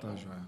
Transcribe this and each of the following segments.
Tá, joia.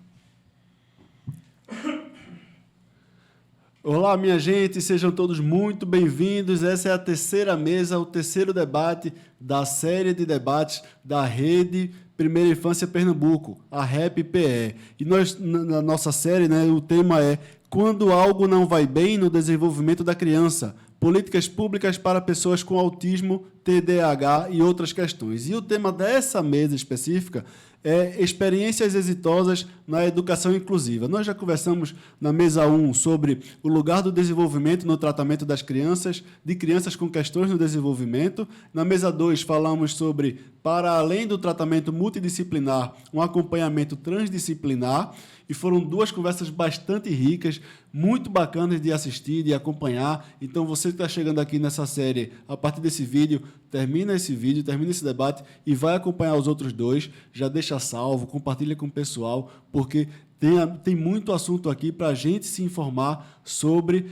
Olá, minha gente, sejam todos muito bem-vindos. Essa é a terceira mesa, o terceiro debate da série de debates da Rede Primeira Infância Pernambuco, a REP-PE. E nós, na nossa série, né, o tema é Quando algo não vai bem no desenvolvimento da criança, políticas públicas para pessoas com autismo, TDAH e outras questões. E o tema dessa mesa específica é experiências exitosas na educação inclusiva. Nós já conversamos na mesa 1 sobre o lugar do desenvolvimento no tratamento das crianças, de crianças com questões no desenvolvimento. Na mesa 2 falamos sobre, para além do tratamento multidisciplinar, um acompanhamento transdisciplinar. E foram duas conversas bastante ricas, muito bacanas de assistir, de acompanhar. Então, você que está chegando aqui nessa série, a partir desse vídeo, termina esse debate e vai acompanhar os outros dois. Já deixa salvo, compartilha com o pessoal, porque tem muito assunto aqui para a gente se informar sobre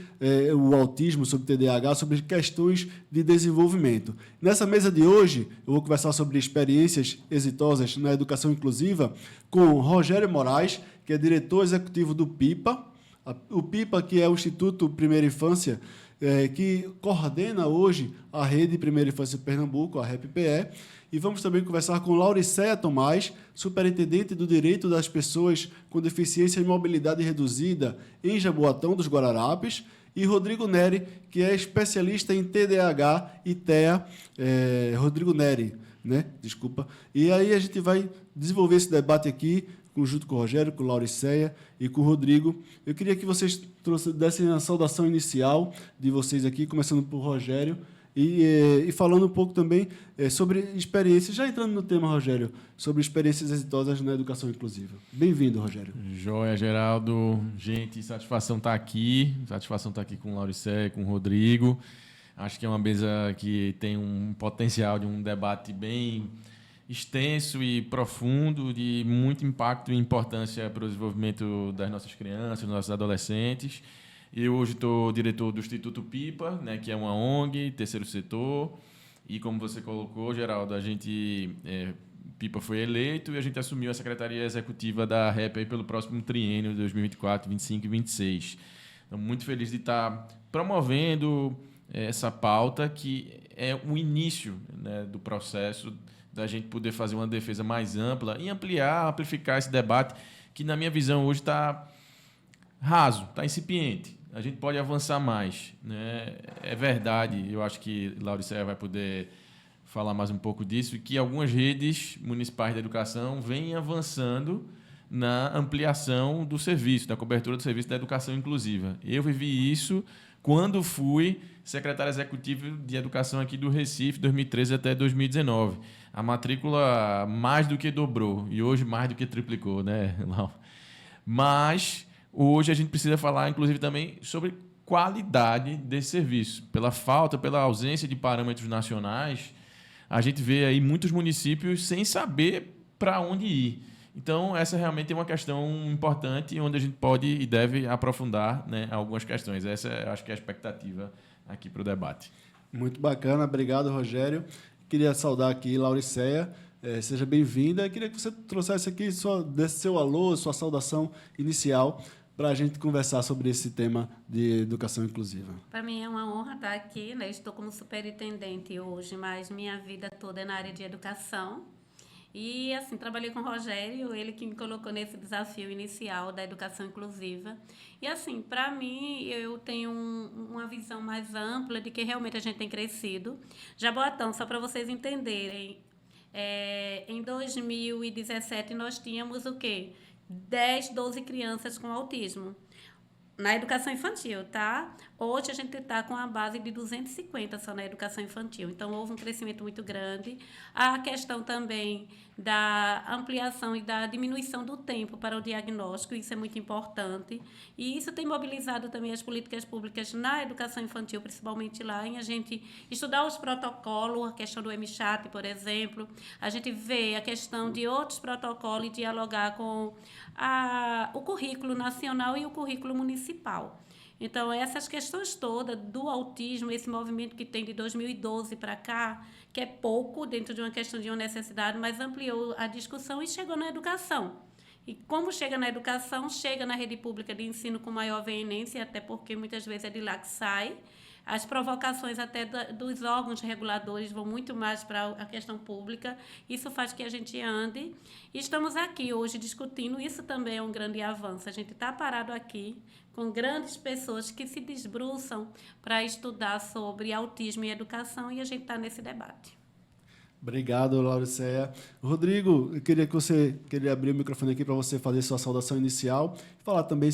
o autismo, sobre TDAH, sobre questões de desenvolvimento. Nessa mesa de hoje, eu vou conversar sobre experiências exitosas na educação inclusiva com Rogério Moraes, que é diretor executivo do PIPA. O PIPA, que é o Instituto Primeira Infância, que coordena hoje a Rede Primeira Infância Pernambuco, a REP-PE. E vamos também conversar com Lauriceia Tomás, superintendente do Direito das Pessoas com Deficiência e Mobilidade Reduzida em Jaboatão dos Guararapes, e Rodrigo Neri, que é especialista em TDAH e TEA. Rodrigo Neri, né? Desculpa. E aí a gente vai desenvolver esse debate aqui, junto com o Rogério, com o Lauriceia e com o Rodrigo. Eu queria que vocês dessem a saudação inicial de vocês aqui, começando por Rogério, e falando um pouco também sobre experiências, já entrando no tema, Rogério, sobre experiências exitosas na educação inclusiva. Bem-vindo, Rogério. Joia, Geraldo. Gente, satisfação estar aqui com o Lauriceia, com o Rodrigo. Acho que é uma mesa que tem um potencial de um debate bem extenso e profundo, de muito impacto e importância para o desenvolvimento das nossas crianças, dos nossos adolescentes. Eu hoje estou diretor do Instituto PIPA, né, que é uma ONG, terceiro setor, e como você colocou, Geraldo, a gente, PIPA foi eleito e a gente assumiu a secretaria executiva da REP aí pelo próximo triênio de 2024, 25 e 26. Então, muito feliz de estar promovendo essa pauta, que é o início, né, do processo da gente poder fazer uma defesa mais ampla e amplificar esse debate que, na minha visão, hoje está raso, está incipiente. A gente pode avançar mais, né? É verdade, eu acho que Lauriceia vai poder falar mais um pouco disso, que algumas redes municipais de educação vêm avançando na ampliação do serviço, da cobertura do serviço da educação inclusiva. Eu vivi isso quando fui secretário executivo de educação aqui do Recife, 2013 até 2019. A matrícula mais do que dobrou e hoje mais do que triplicou, né, Lau? Mas hoje a gente precisa falar, inclusive, também sobre qualidade desse serviço. Pela ausência de parâmetros nacionais, a gente vê aí muitos municípios sem saber para onde ir. Então, essa realmente é uma questão importante onde a gente pode e deve aprofundar, né, algumas questões. Essa, acho que é a expectativa aqui para o debate. Muito bacana, obrigado, Rogério. Queria saudar aqui Lauriceia, seja bem-vinda. Queria que você trouxesse aqui desse seu alô, sua saudação inicial, para a gente conversar sobre esse tema de educação inclusiva. Para mim é uma honra estar aqui, né? Estou como superintendente hoje, mas minha vida toda é na área de educação. E, assim, trabalhei com o Rogério, ele que me colocou nesse desafio inicial da educação inclusiva. E, assim, para mim, eu tenho uma visão mais ampla de que realmente a gente tem crescido. Jaboatão, só para vocês entenderem, em 2017 nós tínhamos o quê? 10, 12 crianças com autismo. Na educação infantil, tá? Hoje a gente está com a base de 250 só na educação infantil. Então, houve um crescimento muito grande. A questão também da ampliação e da diminuição do tempo para o diagnóstico, isso é muito importante. E isso tem mobilizado também as políticas públicas na educação infantil, principalmente lá, em a gente estudar os protocolos, a questão do MChat, por exemplo. A gente vê a questão de outros protocolos e dialogar com o currículo nacional e o currículo municipal. Então, essas questões todas do autismo, esse movimento que tem de 2012 para cá, que é pouco dentro de uma questão de uma necessidade, mas ampliou a discussão e chegou na educação. E como chega na educação, chega na rede pública de ensino com maior veemência, até porque muitas vezes é de lá que sai. As provocações até dos órgãos reguladores vão muito mais para a questão pública. Isso faz que a gente ande. E estamos aqui hoje discutindo. Isso também é um grande avanço. A gente está parado aqui com grandes pessoas que se debruçam para estudar sobre autismo e educação, e a gente está nesse debate. Obrigado, Lauriceia. Rodrigo, eu queria abrir o microfone aqui para você fazer sua saudação inicial, falar também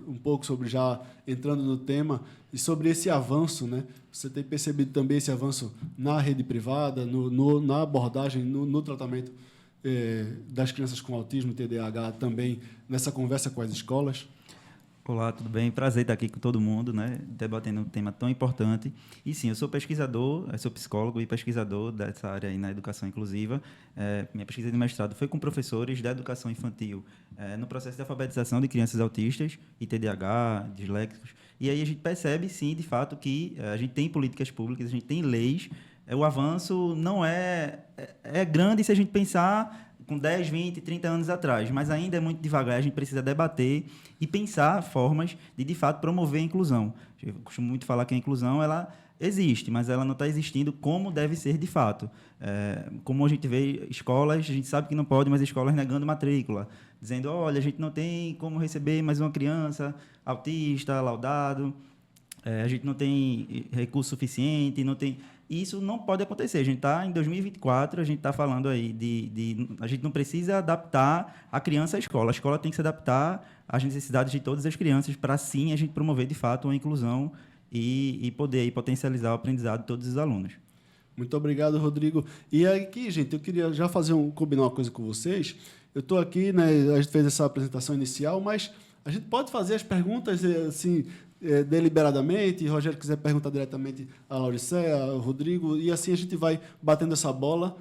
um pouco sobre, já entrando no tema, e sobre esse avanço, né? Você tem percebido também esse avanço na rede privada, na abordagem, no tratamento das crianças com autismo e TDAH, também nessa conversa com as escolas? Olá, tudo bem? Prazer estar aqui com todo mundo, né? Debatendo um tema tão importante. E sim, eu sou pesquisador, sou psicólogo e pesquisador dessa área aí na educação inclusiva. Minha pesquisa de mestrado foi com professores da educação infantil no processo de alfabetização de crianças autistas e TDAH, disléxicos. E aí a gente percebe, sim, de fato, que a gente tem políticas públicas, a gente tem leis. O avanço não é grande se a gente pensar com 10, 20, 30 anos atrás, mas ainda é muito devagar, a gente precisa debater e pensar formas de fato, promover a inclusão. Eu costumo muito falar que a inclusão ela existe, mas ela não está existindo como deve ser de fato. Como a gente vê escolas, a gente sabe que não pode, mas escolas negando matrícula, dizendo, olha, a gente não tem como receber mais uma criança autista, laudado, a gente não tem recurso suficiente, não tem... Isso não pode acontecer. A gente está em 2024, a gente está falando aí a gente não precisa adaptar a criança à escola. A escola tem que se adaptar às necessidades de todas as crianças para, sim, a gente promover, de fato, uma inclusão e poder aí, potencializar o aprendizado de todos os alunos. Muito obrigado, Rodrigo. E aqui, gente, eu queria já combinar uma coisa com vocês. Eu estou aqui, né, a gente fez essa apresentação inicial, mas a gente pode fazer as perguntas assim, deliberadamente. Rogério quiser perguntar diretamente a Lauriceia, ao Rodrigo, e assim a gente vai batendo essa bola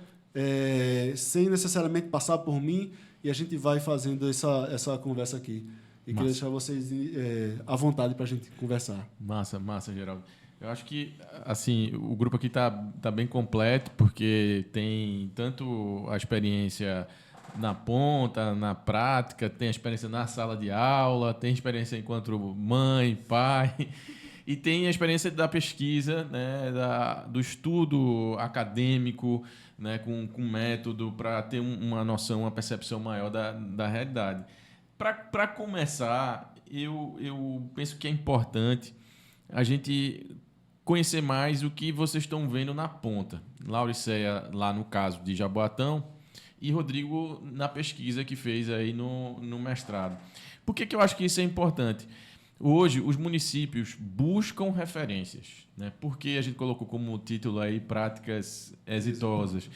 sem necessariamente passar por mim, e a gente vai fazendo essa conversa aqui. E queria deixar vocês à vontade para a gente conversar. Massa, Geraldo. Eu acho que assim, o grupo aqui tá bem completo, porque tem tanto a experiência na ponta, na prática, tem a experiência na sala de aula, tem a experiência enquanto mãe, pai, e tem a experiência da pesquisa, né, do estudo acadêmico, né, com método, para ter uma noção, uma percepção maior da realidade. Para começar, eu penso que é importante a gente conhecer mais o que vocês estão vendo na ponta. Lauriceia, lá no caso de Jaboatão, e Rodrigo na pesquisa que fez aí no mestrado. Por que eu acho que isso é importante? Hoje, os municípios buscam referências, né? Por que a gente colocou como título aí práticas exitosas?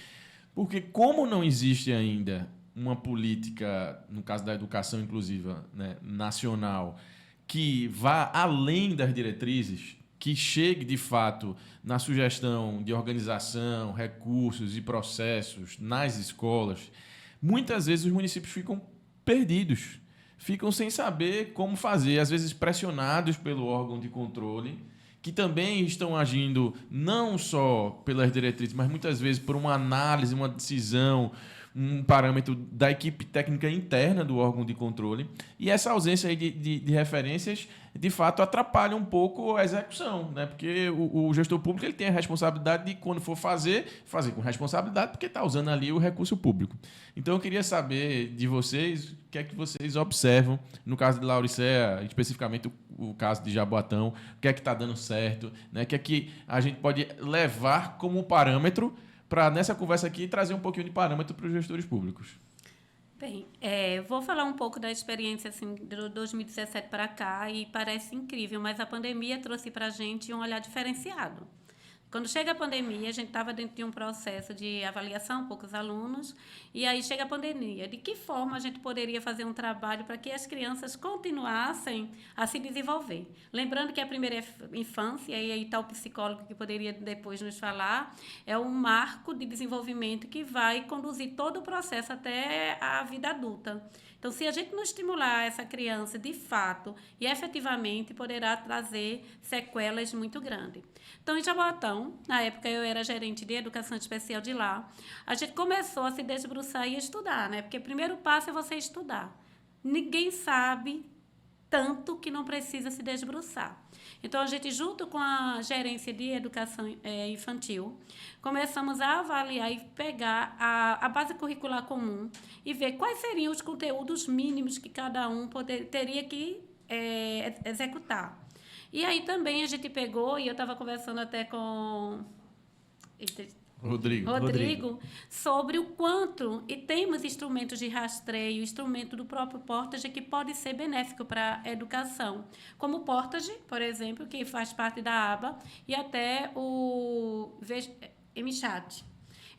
Porque como não existe ainda uma política, no caso da educação inclusiva, né, nacional, que vá além das diretrizes, que chegue, de fato, na sugestão de organização, recursos e processos nas escolas, muitas vezes os municípios ficam perdidos, ficam sem saber como fazer, às vezes pressionados pelo órgão de controle, que também estão agindo não só pelas diretrizes, mas muitas vezes por uma análise, uma decisão, um parâmetro da equipe técnica interna do órgão de controle. E essa ausência aí de referências, de fato, atrapalha um pouco a execução, né? Porque o gestor público ele tem a responsabilidade de, quando for fazer com responsabilidade, porque está usando ali o recurso público. Então, eu queria saber de vocês o que é que vocês observam, no caso de Lauriceia, especificamente o caso de Jaboatão, o que é que está dando certo, né? O que é que a gente pode levar como parâmetro para, nessa conversa aqui, trazer um pouquinho de parâmetro para os gestores públicos. Bem, vou falar um pouco da experiência assim, de 2017 para cá, e parece incrível, mas a pandemia trouxe para a gente um olhar diferenciado. Quando chega a pandemia, a gente estava dentro de um processo de avaliação, poucos alunos, e aí chega a pandemia. De que forma a gente poderia fazer um trabalho para que as crianças continuassem a se desenvolver? Lembrando que a primeira infância, e aí está o psicólogo que poderia depois nos falar, é um marco de desenvolvimento que vai conduzir todo o processo até a vida adulta. Então, se a gente não estimular essa criança de fato e efetivamente, poderá trazer sequelas muito grandes. Então, em Jaboatão, na época eu era gerente de educação especial de lá, a gente começou a se debruçar e estudar, né? Porque o primeiro passo é você estudar. ninguém sabe tanto que não precisa se desbruçar. Então, a gente, junto com a gerência de educação infantil, começamos a avaliar e pegar a base curricular comum e ver quais seriam os conteúdos mínimos que cada um teria que executar. E aí também a gente pegou, e eu estava conversando até com Rodrigo, sobre o quanto, e temos instrumentos de rastreio, instrumento do próprio Portage que pode ser benéfico para a educação, como o Portage, por exemplo, que faz parte da aba, e até o MChat.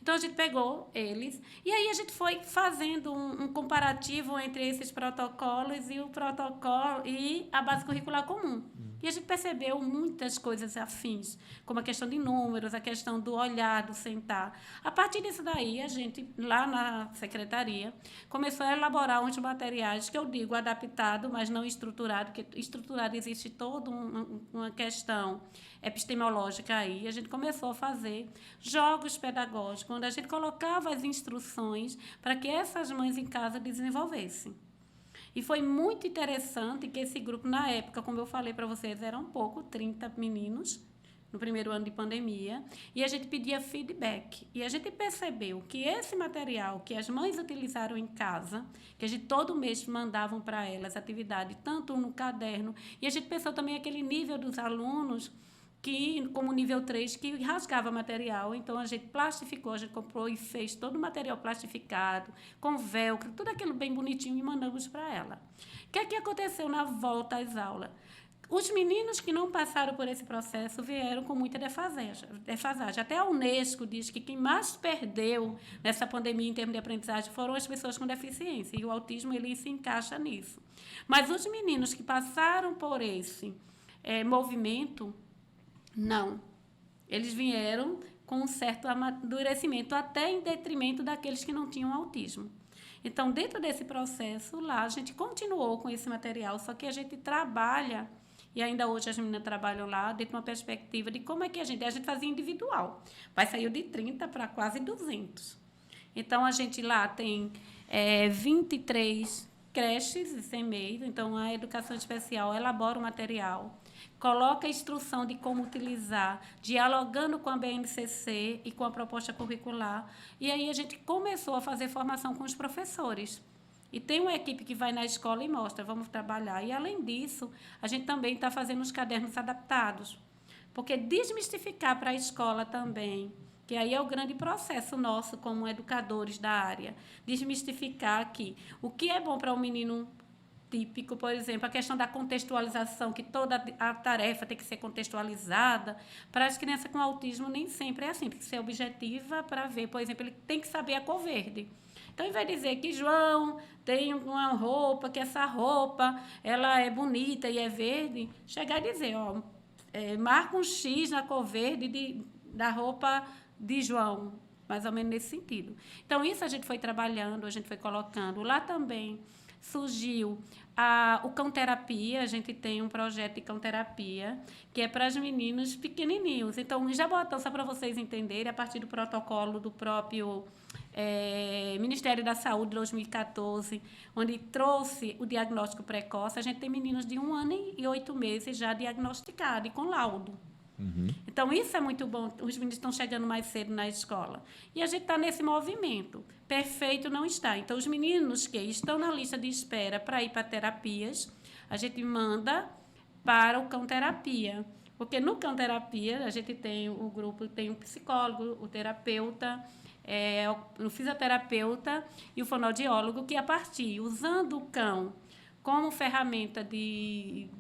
Então, a gente pegou eles e aí a gente foi fazendo um comparativo entre esses protocolos e o protocolo e a base curricular comum. E a gente percebeu muitas coisas afins, como a questão de números, a questão do olhar, do sentar. A partir disso daí, a gente, lá na secretaria, começou a elaborar uns materiais que eu digo adaptado, mas não estruturado, porque estruturado existe toda uma questão epistemológica aí. A gente começou a fazer jogos pedagógicos, onde a gente colocava as instruções para que essas mães em casa desenvolvessem. E foi muito interessante que esse grupo, na época, como eu falei para vocês, eram pouco, 30 meninos, no primeiro ano de pandemia, e a gente pedia feedback. E a gente percebeu que esse material que as mães utilizaram em casa, que a gente todo mês mandavam para elas atividade, tanto no caderno, e a gente pensou também aquele nível dos alunos, que, como nível 3, que rasgava material. Então, a gente plastificou, a gente comprou e fez todo o material plastificado, com velcro, tudo aquilo bem bonitinho e mandamos para ela. O que é que aconteceu na volta às aulas? Os meninos que não passaram por esse processo vieram com muita defasagem. Até a Unesco diz que quem mais perdeu nessa pandemia em termos de aprendizagem foram as pessoas com deficiência, e o autismo ele se encaixa nisso. Mas os meninos que passaram por esse movimento, não. Eles vieram com um certo amadurecimento, até em detrimento daqueles que não tinham autismo. Então, dentro desse processo, lá, a gente continuou com esse material, só que a gente trabalha, e ainda hoje as meninas trabalham lá, dentro de uma perspectiva de como é que a gente fazia individual. Vai sair de 30 para quase 200. Então, a gente lá tem 23 creches e CMEs, então a educação especial elabora o material, coloca a instrução de como utilizar, dialogando com a BNCC e com a proposta curricular. E aí a gente começou a fazer formação com os professores. E tem uma equipe que vai na escola e mostra, vamos trabalhar. E, além disso, a gente também está fazendo os cadernos adaptados. Porque desmistificar para a escola também, que aí é o grande processo nosso como educadores da área, desmistificar que o que é bom para um menino típico, por exemplo, a questão da contextualização, que toda a tarefa tem que ser contextualizada. Para as crianças com autismo, nem sempre é assim, tem que ser objetiva para ver. Por exemplo, ele tem que saber a cor verde. Então, ao invés de dizer que João tem uma roupa, que essa roupa ela é bonita e é verde, chegar e dizer, marca um X na cor verde da roupa de João, mais ou menos nesse sentido. Então, isso a gente foi trabalhando, a gente foi colocando. Lá também surgiu o cão-terapia. A gente tem um projeto de cão-terapia que é para os meninos pequenininhos. Então, já botou, só para vocês entenderem, a partir do protocolo do próprio Ministério da Saúde, de 2014, onde trouxe o diagnóstico precoce, a gente tem meninos de 1 ano e 8 meses já diagnosticados e com laudo. Uhum. Então, isso é muito bom. Os meninos estão chegando mais cedo na escola. E a gente está nesse movimento. Perfeito não está. Então, os meninos que estão na lista de espera para ir para terapias, a gente manda para o cão-terapia. Porque no cão-terapia, a gente tem o grupo, tem o psicólogo, o terapeuta, o fisioterapeuta e o fonoaudiólogo, que, a partir, usando o cão como ferramenta de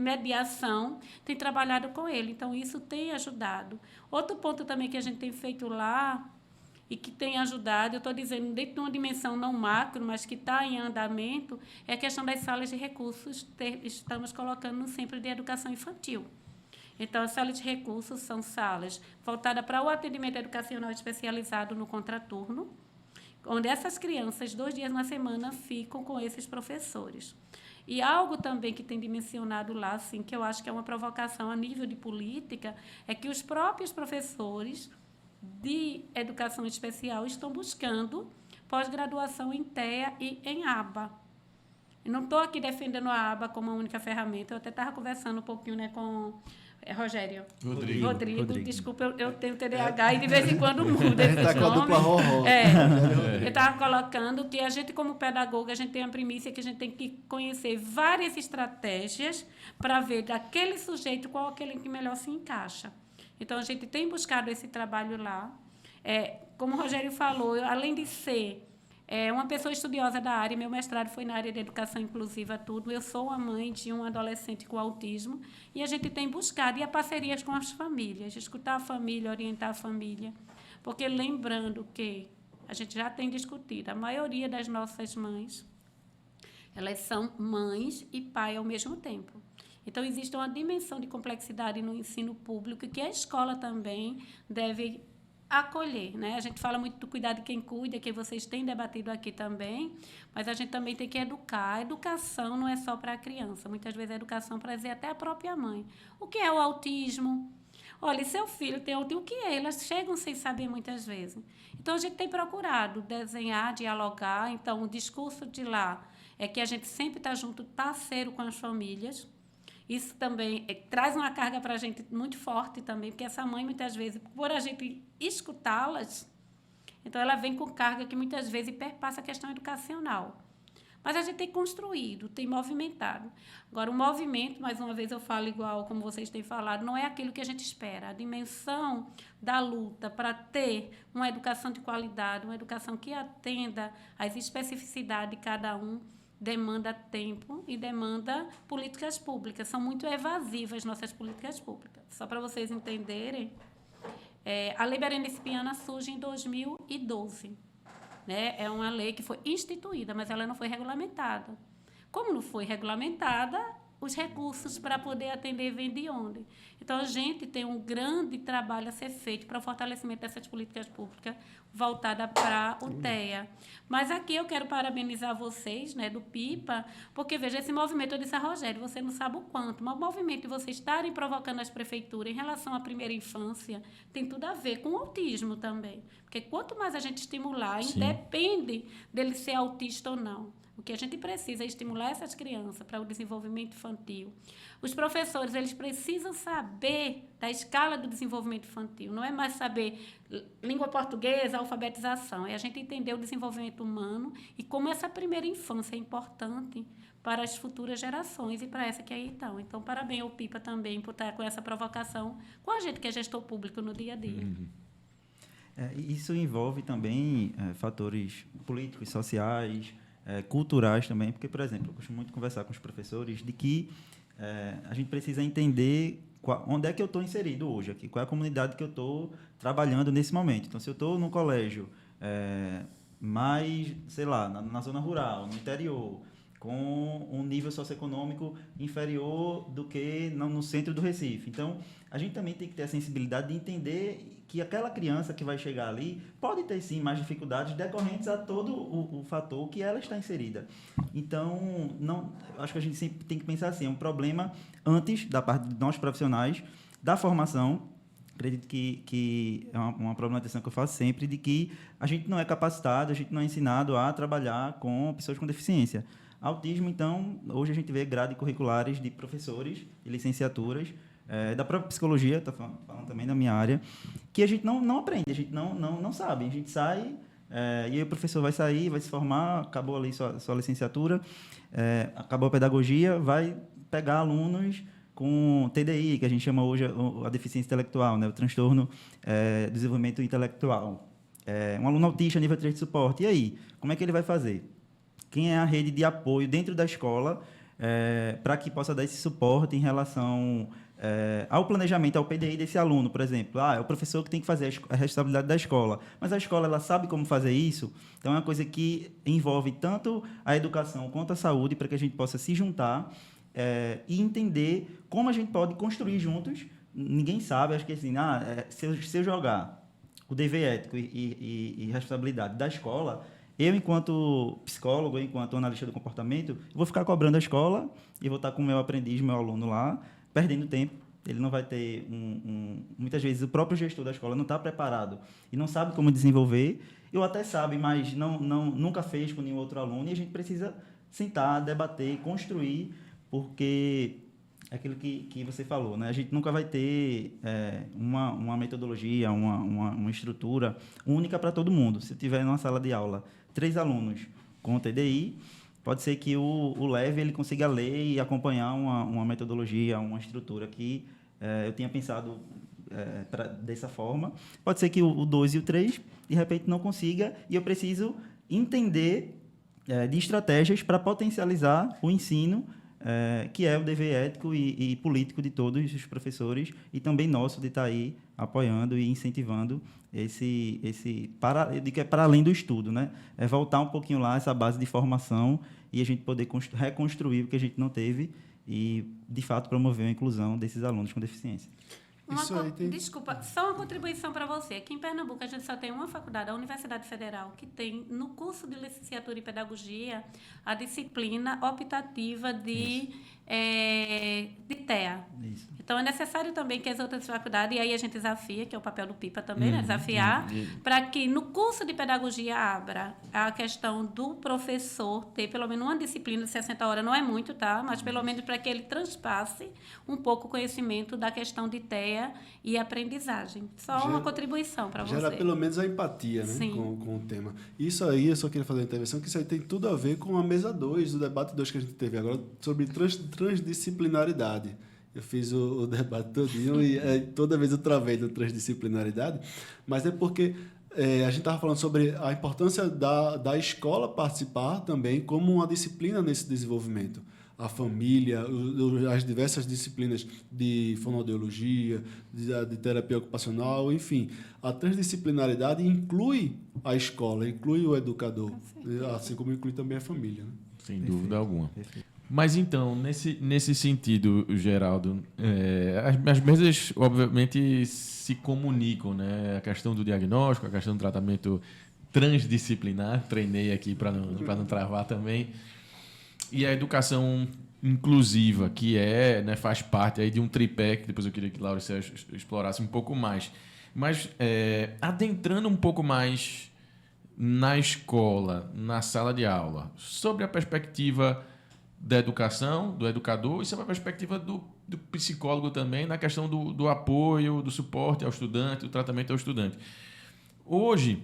mediação, tem trabalhado com ele. Então, isso tem ajudado. Outro ponto também que a gente tem feito lá e que tem ajudado, eu estou dizendo dentro de uma dimensão não macro, mas que está em andamento, é a questão das salas de recursos. Estamos colocando no Centro de Educação Infantil. Então, as salas de recursos são salas voltadas para o atendimento educacional especializado no contraturno, onde essas crianças, 2 dias na semana, ficam com esses professores. E algo também que tem dimensionado lá, assim, que eu acho que é uma provocação a nível de política, é que os próprios professores de educação especial estão buscando pós-graduação em TEA e em ABA. Eu não estou aqui defendendo a aba como a única ferramenta. Eu até estava conversando um pouquinho, né, com Rogério. Rodrigo. Desculpa, eu tenho TDAH e de vez em quando muda esses Tá com a dupla nomes. Roró. Eu estava colocando que a gente, como pedagoga, a gente tem a primícia que a gente tem que conhecer várias estratégias para ver daquele sujeito qual aquele que melhor se encaixa. Então, a gente tem buscado esse trabalho lá. Como o Rogério falou, além de ser uma pessoa estudiosa da área, meu mestrado foi na área de educação inclusiva, tudo. Eu sou a mãe de um adolescente com autismo e a gente tem buscado, e a parcerias com as famílias, escutar a família, orientar a família. Porque, lembrando que a gente já tem discutido, a maioria das nossas mães, elas são mães e pai ao mesmo tempo. Então, existe uma dimensão de complexidade no ensino público que a escola também deve acolher, né? A gente fala muito do cuidado de quem cuida, que vocês têm debatido aqui também, mas a gente também tem que educar. A educação não é só para a criança, muitas vezes a educação para dizer até a própria mãe. O que é o autismo? Olha, seu filho tem autismo, o que é? Elas chegam sem saber muitas vezes. Então, a gente tem procurado desenhar, dialogar. Então, o discurso de lá é que a gente sempre está junto, parceiro com as famílias. Isso também traz uma carga para a gente muito forte também, porque essa mãe, muitas vezes, por a gente escutá-las, então ela vem com carga que muitas vezes perpassa a questão educacional. Mas a gente tem construído, tem movimentado. Agora, o movimento, mais uma vez eu falo igual como vocês têm falado, não é aquilo que a gente espera. A dimensão da luta para ter uma educação de qualidade, uma educação que atenda às especificidades de cada um, demanda tempo e demanda políticas públicas. São muito evasivas nossas políticas públicas. Só para vocês entenderem, a Lei Berenice Piana surge em 2012. Né? É uma lei que foi instituída, mas ela não foi regulamentada. Como não foi regulamentada, os recursos para poder atender vêm de onde? Então, a gente tem um grande trabalho a ser feito para o fortalecimento dessas políticas públicas voltada para o TEA. Mas aqui eu quero parabenizar vocês, né, do PIPA, porque, veja, esse movimento, eu disse a Rogério, você não sabe o quanto, mas o movimento de vocês estarem provocando as prefeituras em relação à primeira infância tem tudo a ver com o autismo também. Porque quanto mais a gente estimular, independe dele ser autista ou não. O que a gente precisa é estimular essas crianças para o desenvolvimento infantil. Os professores, eles precisam saber da escala do desenvolvimento infantil. Não é mais saber língua portuguesa, alfabetização. É a gente entender o desenvolvimento humano e como essa primeira infância é importante para as futuras gerações e para essa que aí estão. Então, parabéns ao PIPA também por estar com essa provocação com a gente que é gestor público no dia a dia. Isso envolve também fatores políticos, sociais, culturais também, porque, por exemplo, eu costumo muito conversar com os professores de que a gente precisa entender onde é que eu estou inserido hoje aqui, qual é a comunidade que eu estou trabalhando nesse momento. Então, se eu estou num colégio mais, sei lá, na zona rural, no interior, com um nível socioeconômico inferior do que no centro do Recife. Então, a gente também tem que ter a sensibilidade de entender que aquela criança que vai chegar ali pode ter, sim, mais dificuldades decorrentes a todo o fator que ela está inserida. Então, acho que a gente sempre tem que pensar assim, é um problema antes da parte de nós profissionais, da formação. Acredito que é uma problematização que eu faço sempre, de que a gente não é capacitado, a gente não é ensinado a trabalhar com pessoas com deficiência. Autismo, então, hoje a gente vê grades curriculares de professores e licenciaturas, da própria psicologia, estou falando também da minha área, que a gente não aprende, a gente não sabe. A gente sai, e aí o professor vai sair, vai se formar, acabou ali sua licenciatura, acabou a pedagogia, vai pegar alunos com TDI, que a gente chama hoje a deficiência intelectual, né, o transtorno do desenvolvimento intelectual. Um aluno autista nível 3 de suporte. E aí, como é que ele vai fazer? Quem é a rede de apoio dentro da escola para que possa dar esse suporte em relação ao planejamento, ao PDI desse aluno, por exemplo. É o professor que tem que fazer a responsabilidade da escola. Mas a escola ela sabe como fazer isso? Então, é uma coisa que envolve tanto a educação quanto a saúde, para que a gente possa se juntar e entender como a gente pode construir juntos. Ninguém sabe, acho que assim, se eu jogar o dever ético e responsabilidade da escola, eu, enquanto psicólogo, enquanto analista do comportamento, vou ficar cobrando a escola e vou estar com o meu aprendiz, meu aluno lá, perdendo tempo. Ele não vai ter muitas vezes o próprio gestor da escola não está preparado e não sabe como desenvolver, ou até sabe, mas nunca fez com nenhum outro aluno, e a gente precisa sentar, debater, construir, porque é aquilo que você falou, né? A gente nunca vai ter uma metodologia, uma estrutura única para todo mundo. Se tiver numa sala de aula 3 alunos com TDI, pode ser que o leve ele consiga ler e acompanhar uma metodologia, uma estrutura que eu tinha pensado dessa forma. Pode ser que o 2 e o 3, de repente, não consiga, e eu preciso entender de estratégias para potencializar o ensino, que é o dever ético e político de todos os professores e também nosso de estar aí apoiando e incentivando eu digo que é para além do estudo, né? É voltar um pouquinho lá essa base de formação e a gente poder reconstruir o que a gente não teve e, de fato, promover a inclusão desses alunos com deficiência. Desculpa, só uma contribuição para você. Aqui em Pernambuco, a gente só tem uma faculdade, a Universidade Federal, que tem no curso de licenciatura em pedagogia a disciplina optativa de TEA. Isso. Então, é necessário também que as outras faculdades, e aí a gente desafia, que é o papel do PIPA também, né? Desafiar, para que no curso de pedagogia abra a questão do professor ter pelo menos uma disciplina de 60 horas, não é muito, tá? Mas pelo menos para que ele transpasse um pouco o conhecimento da questão de TEA e aprendizagem. Só uma contribuição para você. Gera pelo menos a empatia, né? Com o tema. Isso aí, eu só queria fazer uma intervenção, que isso aí tem tudo a ver com a mesa 2, o debate 2 que a gente teve agora, sobre transdisciplinaridade. Eu fiz o debate todinho e toda vez eu travei da transdisciplinaridade, mas é porque a gente estava falando sobre a importância da escola participar também como uma disciplina nesse desenvolvimento. A família, as diversas disciplinas de fonoaudiologia, de terapia ocupacional, enfim. A transdisciplinaridade inclui a escola, inclui o educador, assim como inclui também a família. Né? Sem dúvida alguma. Mas, então, nesse sentido, Geraldo, as mesas, obviamente, se comunicam, né? A questão do diagnóstico, a questão do tratamento transdisciplinar, treinei aqui para não travar também, e a educação inclusiva, que né, faz parte aí de um tripé, que depois eu queria que Laura explorasse um pouco mais. Mas, adentrando um pouco mais na escola, na sala de aula, sobre a perspectiva da educação, do educador, e sobre a perspectiva do psicólogo também, na questão do apoio, do suporte ao estudante, do tratamento ao estudante. Hoje,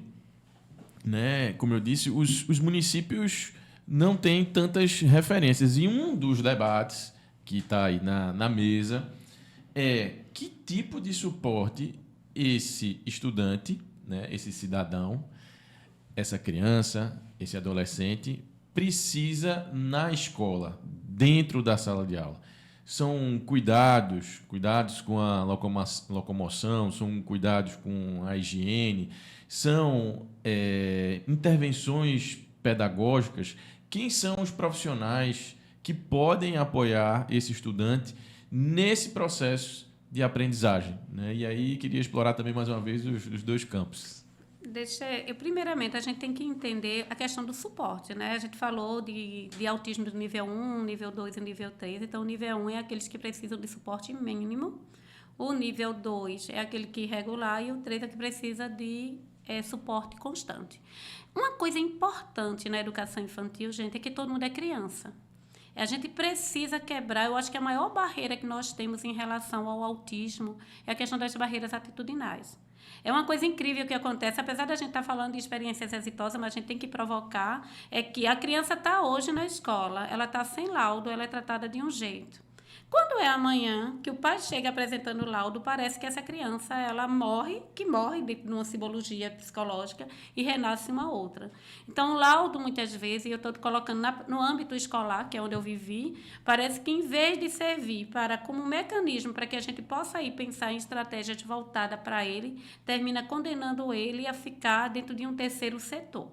né, como eu disse, os municípios não têm tantas referências. E um dos debates que está aí na mesa é que tipo de suporte esse estudante, né, esse cidadão, essa criança, esse adolescente precisa na escola, dentro da sala de aula. São cuidados com a locomoção, são cuidados com a higiene, são intervenções pedagógicas. Quem são os profissionais que podem apoiar esse estudante nesse processo de aprendizagem? Né? E aí queria explorar também mais uma vez os dois campos. Primeiramente, a gente tem que entender a questão do suporte, né? A gente falou de autismo do nível 1, nível 2 e nível 3. Então, o nível 1 é aqueles que precisam de suporte mínimo, o nível 2 é aquele que é irregular e o 3 é que precisa de suporte constante. Uma coisa importante na educação infantil, gente, é que todo mundo é criança. A gente precisa quebrar, eu acho que a maior barreira que nós temos em relação ao autismo é a questão das barreiras atitudinais. É uma coisa incrível que acontece, apesar da gente estar falando de experiências exitosas, mas a gente tem que provocar, é que a criança está hoje na escola, ela está sem laudo, ela é tratada de um jeito. Quando é amanhã, que o pai chega apresentando o laudo, parece que essa criança ela morre de uma simbologia psicológica e renasce uma outra. Então, o laudo, muitas vezes, e eu estou colocando no âmbito escolar, que é onde eu vivi, parece que, em vez de servir como um mecanismo para que a gente possa ir pensar em estratégias voltadas para ele, termina condenando ele a ficar dentro de um terceiro setor.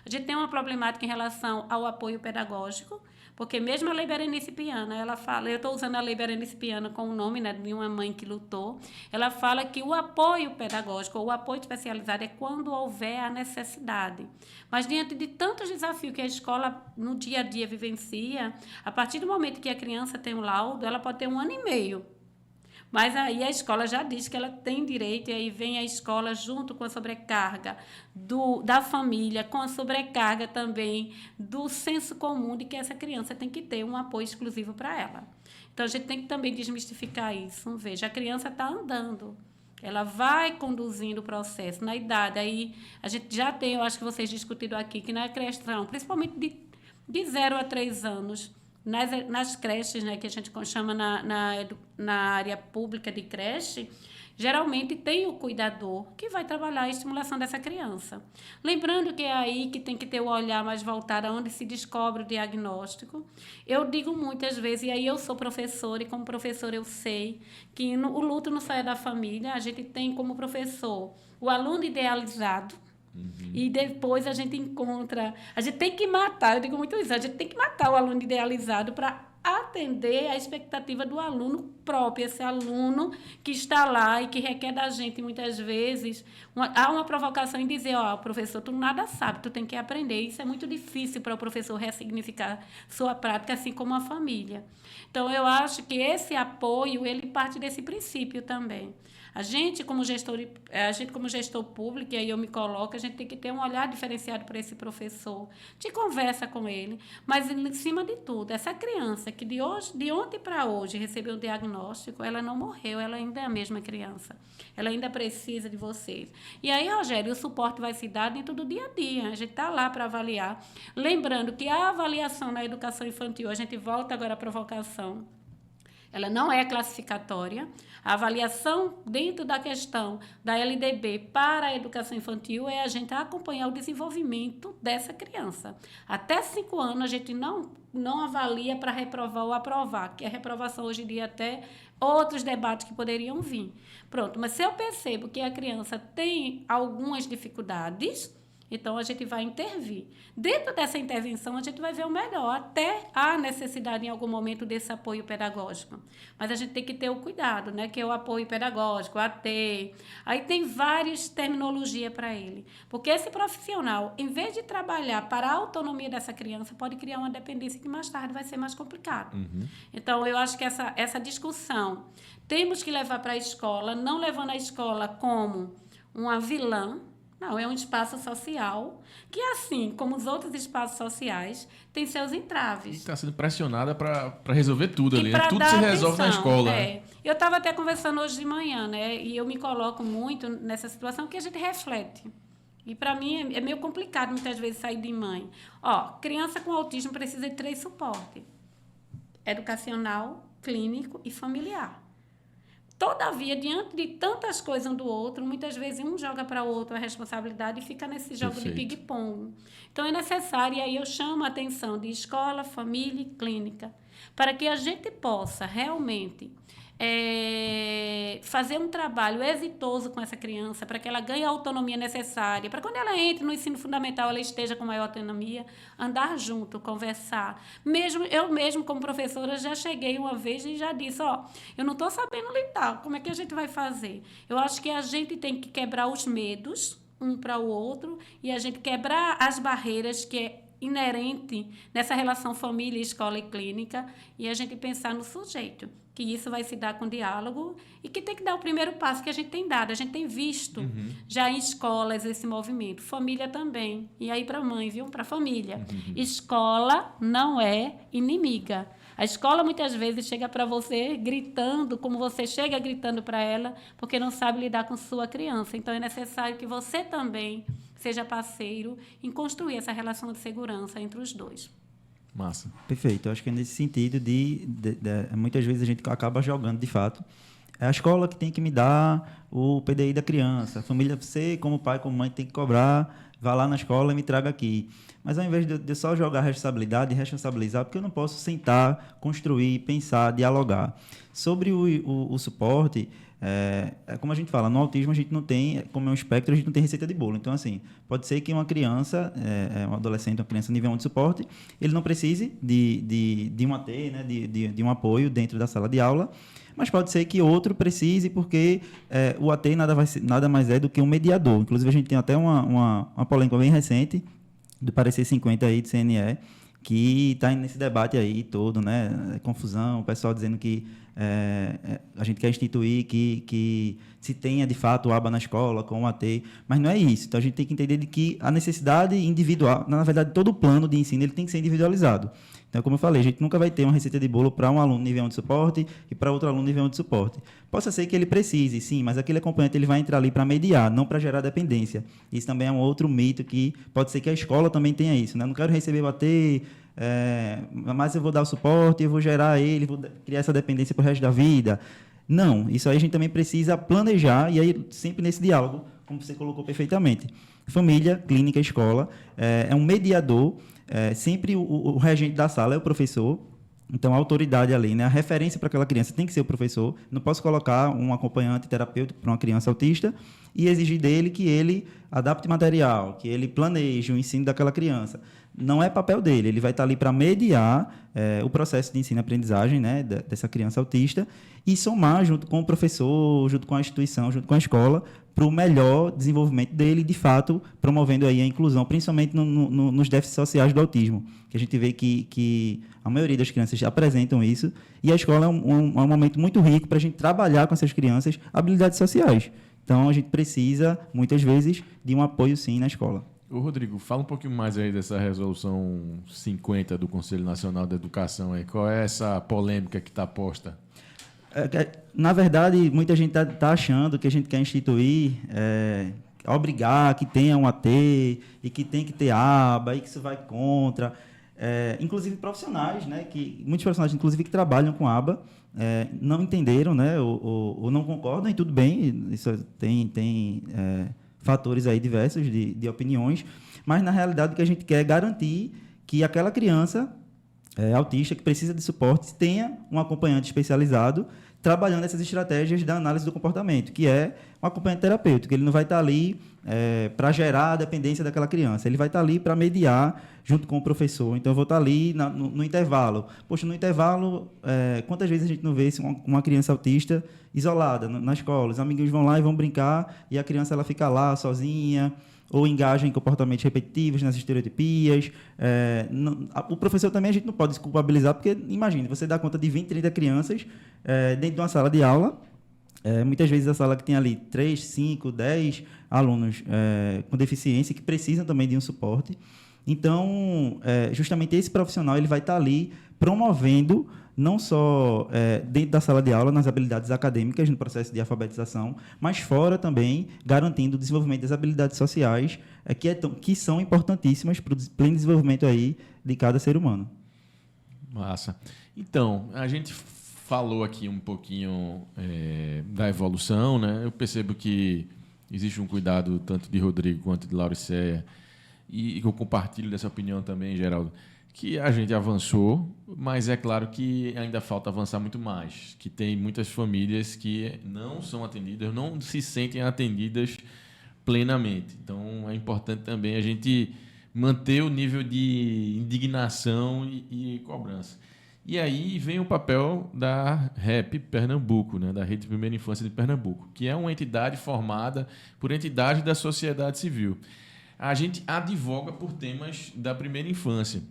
A gente tem uma problemática em relação ao apoio pedagógico, porque mesmo a Lei Berenice Piana, ela fala, eu estou usando a Lei Berenice Piana com o nome, né, de uma mãe que lutou, ela fala que o apoio pedagógico ou o apoio especializado é quando houver a necessidade. Mas diante de tantos desafios que a escola no dia a dia vivencia, a partir do momento que a criança tem um laudo, ela pode ter 1 ano e meio. Mas aí a escola já diz que ela tem direito, e aí vem a escola junto com a sobrecarga da família, com a sobrecarga também do senso comum de que essa criança tem que ter um apoio exclusivo para ela. Então, a gente tem que também desmistificar isso. Veja, a criança está andando. Ela vai conduzindo o processo na idade. Aí a gente já tem, eu acho que vocês discutiram aqui, que na criação, principalmente de 0 a 3 anos, nas creches, né, que a gente chama na área pública de creche, geralmente tem o cuidador que vai trabalhar a estimulação dessa criança. Lembrando que é aí que tem que ter o olhar mais voltado aonde se descobre o diagnóstico. Eu digo muitas vezes, e aí eu sou professora, e como professora eu sei que o luto não só é da família, a gente tem como professor o aluno idealizado. E depois a gente encontra... A gente tem que matar, eu digo muito isso, a gente tem que matar o aluno idealizado para atender a expectativa do aluno próprio, esse aluno que está lá e que requer da gente, muitas vezes, há uma provocação em dizer, professor, tu nada sabe, tu tem que aprender. Isso é muito difícil para o professor ressignificar sua prática, assim como a família. Então, eu acho que esse apoio, ele parte desse princípio também. A gente, como gestor público, e aí eu me coloco, a gente tem que ter um olhar diferenciado para esse professor, de conversa com ele, mas, em cima de tudo, essa criança que de ontem para hoje recebeu um diagnóstico, ela não morreu, ela ainda é a mesma criança, ela ainda precisa de vocês. E aí, Rogério, o suporte vai se dar dentro do dia a dia, a gente está lá para avaliar. Lembrando que a avaliação na educação infantil, a gente volta agora à provocação, ela não é classificatória. A avaliação dentro da questão da LDB para a educação infantil é a gente acompanhar o desenvolvimento dessa criança. Até 5 anos, a gente não avalia para reprovar ou aprovar, que a reprovação hoje em dia até outros debates que poderiam vir. Pronto, mas se eu percebo que a criança tem algumas dificuldades, então, a gente vai intervir. Dentro dessa intervenção, a gente vai ver o melhor. Até há necessidade, em algum momento, desse apoio pedagógico. Mas a gente tem que ter o cuidado, né? Que é o apoio pedagógico, o AT. Aí tem várias terminologias para ele. Porque esse profissional, em vez de trabalhar para a autonomia dessa criança, pode criar uma dependência que mais tarde vai ser mais complicado. Então, eu acho que essa discussão temos que levar para a escola, não levando a escola como uma vilã. Não, é um espaço social que, assim como os outros espaços sociais, tem seus entraves. E está sendo pressionada para resolver tudo ali, né? Tudo se dar resolve na atenção, escola. É. Eu estava até conversando hoje de manhã, né? E eu me coloco muito nessa situação que a gente reflete. E, para mim, é meio complicado, muitas vezes, sair de mãe. Criança com autismo precisa de 3 suportes: educacional, clínico e familiar. Todavia, diante de tantas coisas um do outro, muitas vezes um joga para o outro a responsabilidade e fica nesse jogo de ping-pong. Então, é necessário, e aí eu chamo a atenção de escola, família e clínica, para que a gente possa realmente fazer um trabalho exitoso com essa criança, para que ela ganhe a autonomia necessária, para quando ela entre no ensino fundamental, ela esteja com maior autonomia, andar junto, conversar. Eu mesmo, como professora, já cheguei uma vez e já disse, eu não estou sabendo lidar, como é que a gente vai fazer? Eu acho que a gente tem que quebrar os medos um para o outro e a gente quebrar as barreiras que é inerente nessa relação família, escola e clínica, e a gente pensar no sujeito, que isso vai se dar com diálogo e que tem que dar o primeiro passo que a gente tem dado. A gente tem visto já em escolas esse movimento. Família também. E aí para a mãe, viu? Para a família. Escola não é inimiga. A escola muitas vezes chega para você gritando, como você chega gritando para ela, porque não sabe lidar com sua criança. Então, é necessário que você também seja parceiro em construir essa relação de segurança entre os dois. Massa. Perfeito. Eu acho que é nesse sentido muitas vezes a gente acaba jogando, de fato. É a escola que tem que me dar o PDI da criança. A família, você, como pai, como mãe, tem que cobrar. Vá lá na escola e me traga aqui. Mas ao invés de só jogar a responsabilidade e responsabilizar, porque eu não posso sentar, construir, pensar, dialogar. Sobre o suporte, como a gente fala, no autismo a gente não tem, como é um espectro, a gente não tem receita de bolo. Então, assim, pode ser que uma criança, um adolescente, uma criança nível 1 de suporte, ele não precise de um AT, né, de um apoio dentro da sala de aula, mas pode ser que outro precise, porque o AT nada mais é do que um mediador. Inclusive, a gente tem até uma polêmica bem recente, do parecer 50 aí, do CNE, que está nesse debate aí todo, né? Confusão, o pessoal dizendo que a gente quer instituir que se tenha, de fato, o aba na escola, com o AT, mas não é isso. Então, a gente tem que entender de que a necessidade individual, na verdade, todo o plano de ensino ele tem que ser individualizado. Então, como eu falei, a gente nunca vai ter uma receita de bolo para um aluno nível 1 de suporte e para outro aluno nível 1 de suporte. Possa ser que ele precise, sim, mas aquele acompanhante ele vai entrar ali para mediar, não para gerar dependência. Isso também é um outro mito que pode ser que a escola também tenha isso, né? Eu não quero receber o AT, mas eu vou dar o suporte, eu vou gerar ele, vou criar essa dependência para o resto da vida. Não, isso aí a gente também precisa planejar, e aí sempre nesse diálogo, como você colocou perfeitamente. Família, clínica, escola, é um mediador, sempre o regente da sala é o professor, então a autoridade ali, né, a referência para aquela criança tem que ser o professor, não posso colocar um acompanhante terapêutico para uma criança autista e exigir dele que ele adapte material, que ele planeje o ensino daquela criança. Não é papel dele, ele vai estar ali para mediar o processo de ensino-aprendizagem, né, dessa criança autista e somar junto com o professor, junto com a instituição, junto com a escola, para o melhor desenvolvimento dele, de fato, promovendo aí a inclusão, principalmente nos déficits sociais do autismo, que a gente vê que a maioria das crianças apresentam isso, e a escola é um momento muito rico para a gente trabalhar com essas crianças habilidades sociais. Então, a gente precisa, muitas vezes, de um apoio, sim, na escola. Ô, Rodrigo, fala um pouquinho mais aí dessa resolução 50 do Conselho Nacional da Educação. Aí. Qual é essa polêmica que está posta? Na verdade, muita gente está achando que a gente quer instituir, obrigar que tenha um AT e que tem que ter aba e que isso vai contra. Inclusive profissionais, né, muitos profissionais, inclusive, que trabalham com aba, não entenderam, né, ou não concordam, e tudo bem, isso tem fatores aí diversos de opiniões, mas, na realidade, o que a gente quer é garantir que aquela criança autista que precisa de suporte tenha um acompanhante especializado trabalhando essas estratégias da análise do comportamento, que é um acompanhante terapêutico. Ele não vai estar ali para gerar a dependência daquela criança, ele vai estar ali para mediar junto com o professor. Então, eu vou estar ali no intervalo. Poxa, no intervalo, quantas vezes a gente não vê uma criança autista isolada na escola? Os amiguinhos vão lá e vão brincar e a criança ela fica lá sozinha, ou engaja em comportamentos repetitivos, nas estereotipias. O professor também a gente não pode se culpabilizar, porque, imagine, você dá conta de 20, 30 crianças dentro de uma sala de aula, muitas vezes a sala que tem ali 3, 5, 10 alunos com deficiência que precisam também de um suporte. Então, justamente esse profissional ele vai estar ali promovendo não só dentro da sala de aula, nas habilidades acadêmicas, no processo de alfabetização, mas fora também, garantindo o desenvolvimento das habilidades sociais, que são importantíssimas para o pleno desenvolvimento aí de cada ser humano. Massa. Então, a gente falou aqui um pouquinho da evolução, né? Eu percebo que existe um cuidado tanto de Rodrigo quanto de Lauriceia, e eu compartilho dessa opinião também, Geraldo, que a gente avançou, mas é claro que ainda falta avançar muito mais, que tem muitas famílias que não são atendidas, não se sentem atendidas plenamente. Então, é importante também a gente manter o nível de indignação e cobrança. E aí vem o papel da REP Pernambuco, né, da Rede de Primeira Infância de Pernambuco, que é uma entidade formada por entidades da sociedade civil. A gente advoga por temas da primeira infância.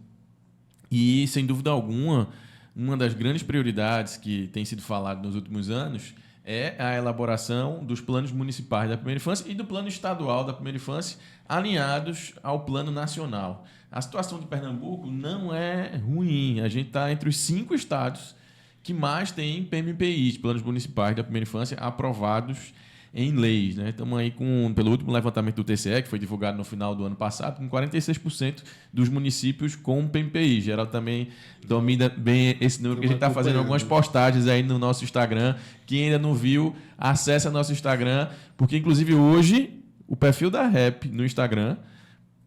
E, sem dúvida alguma, uma das grandes prioridades que tem sido falado nos últimos anos é a elaboração dos planos municipais da primeira infância e do plano estadual da primeira infância, alinhados ao plano nacional. A situação de Pernambuco não é ruim. A gente está entre os 5 estados que mais têm PMPIs, planos municipais da primeira infância, aprovados em leis, né? Estamos aí pelo último levantamento do TCE, que foi divulgado no final do ano passado, com 46% dos municípios com PMPI. Geral também domina bem esse número, que a gente está fazendo algumas postagens aí no nosso Instagram. Quem ainda não viu, acesse o nosso Instagram, porque, inclusive, hoje, o perfil da REP no Instagram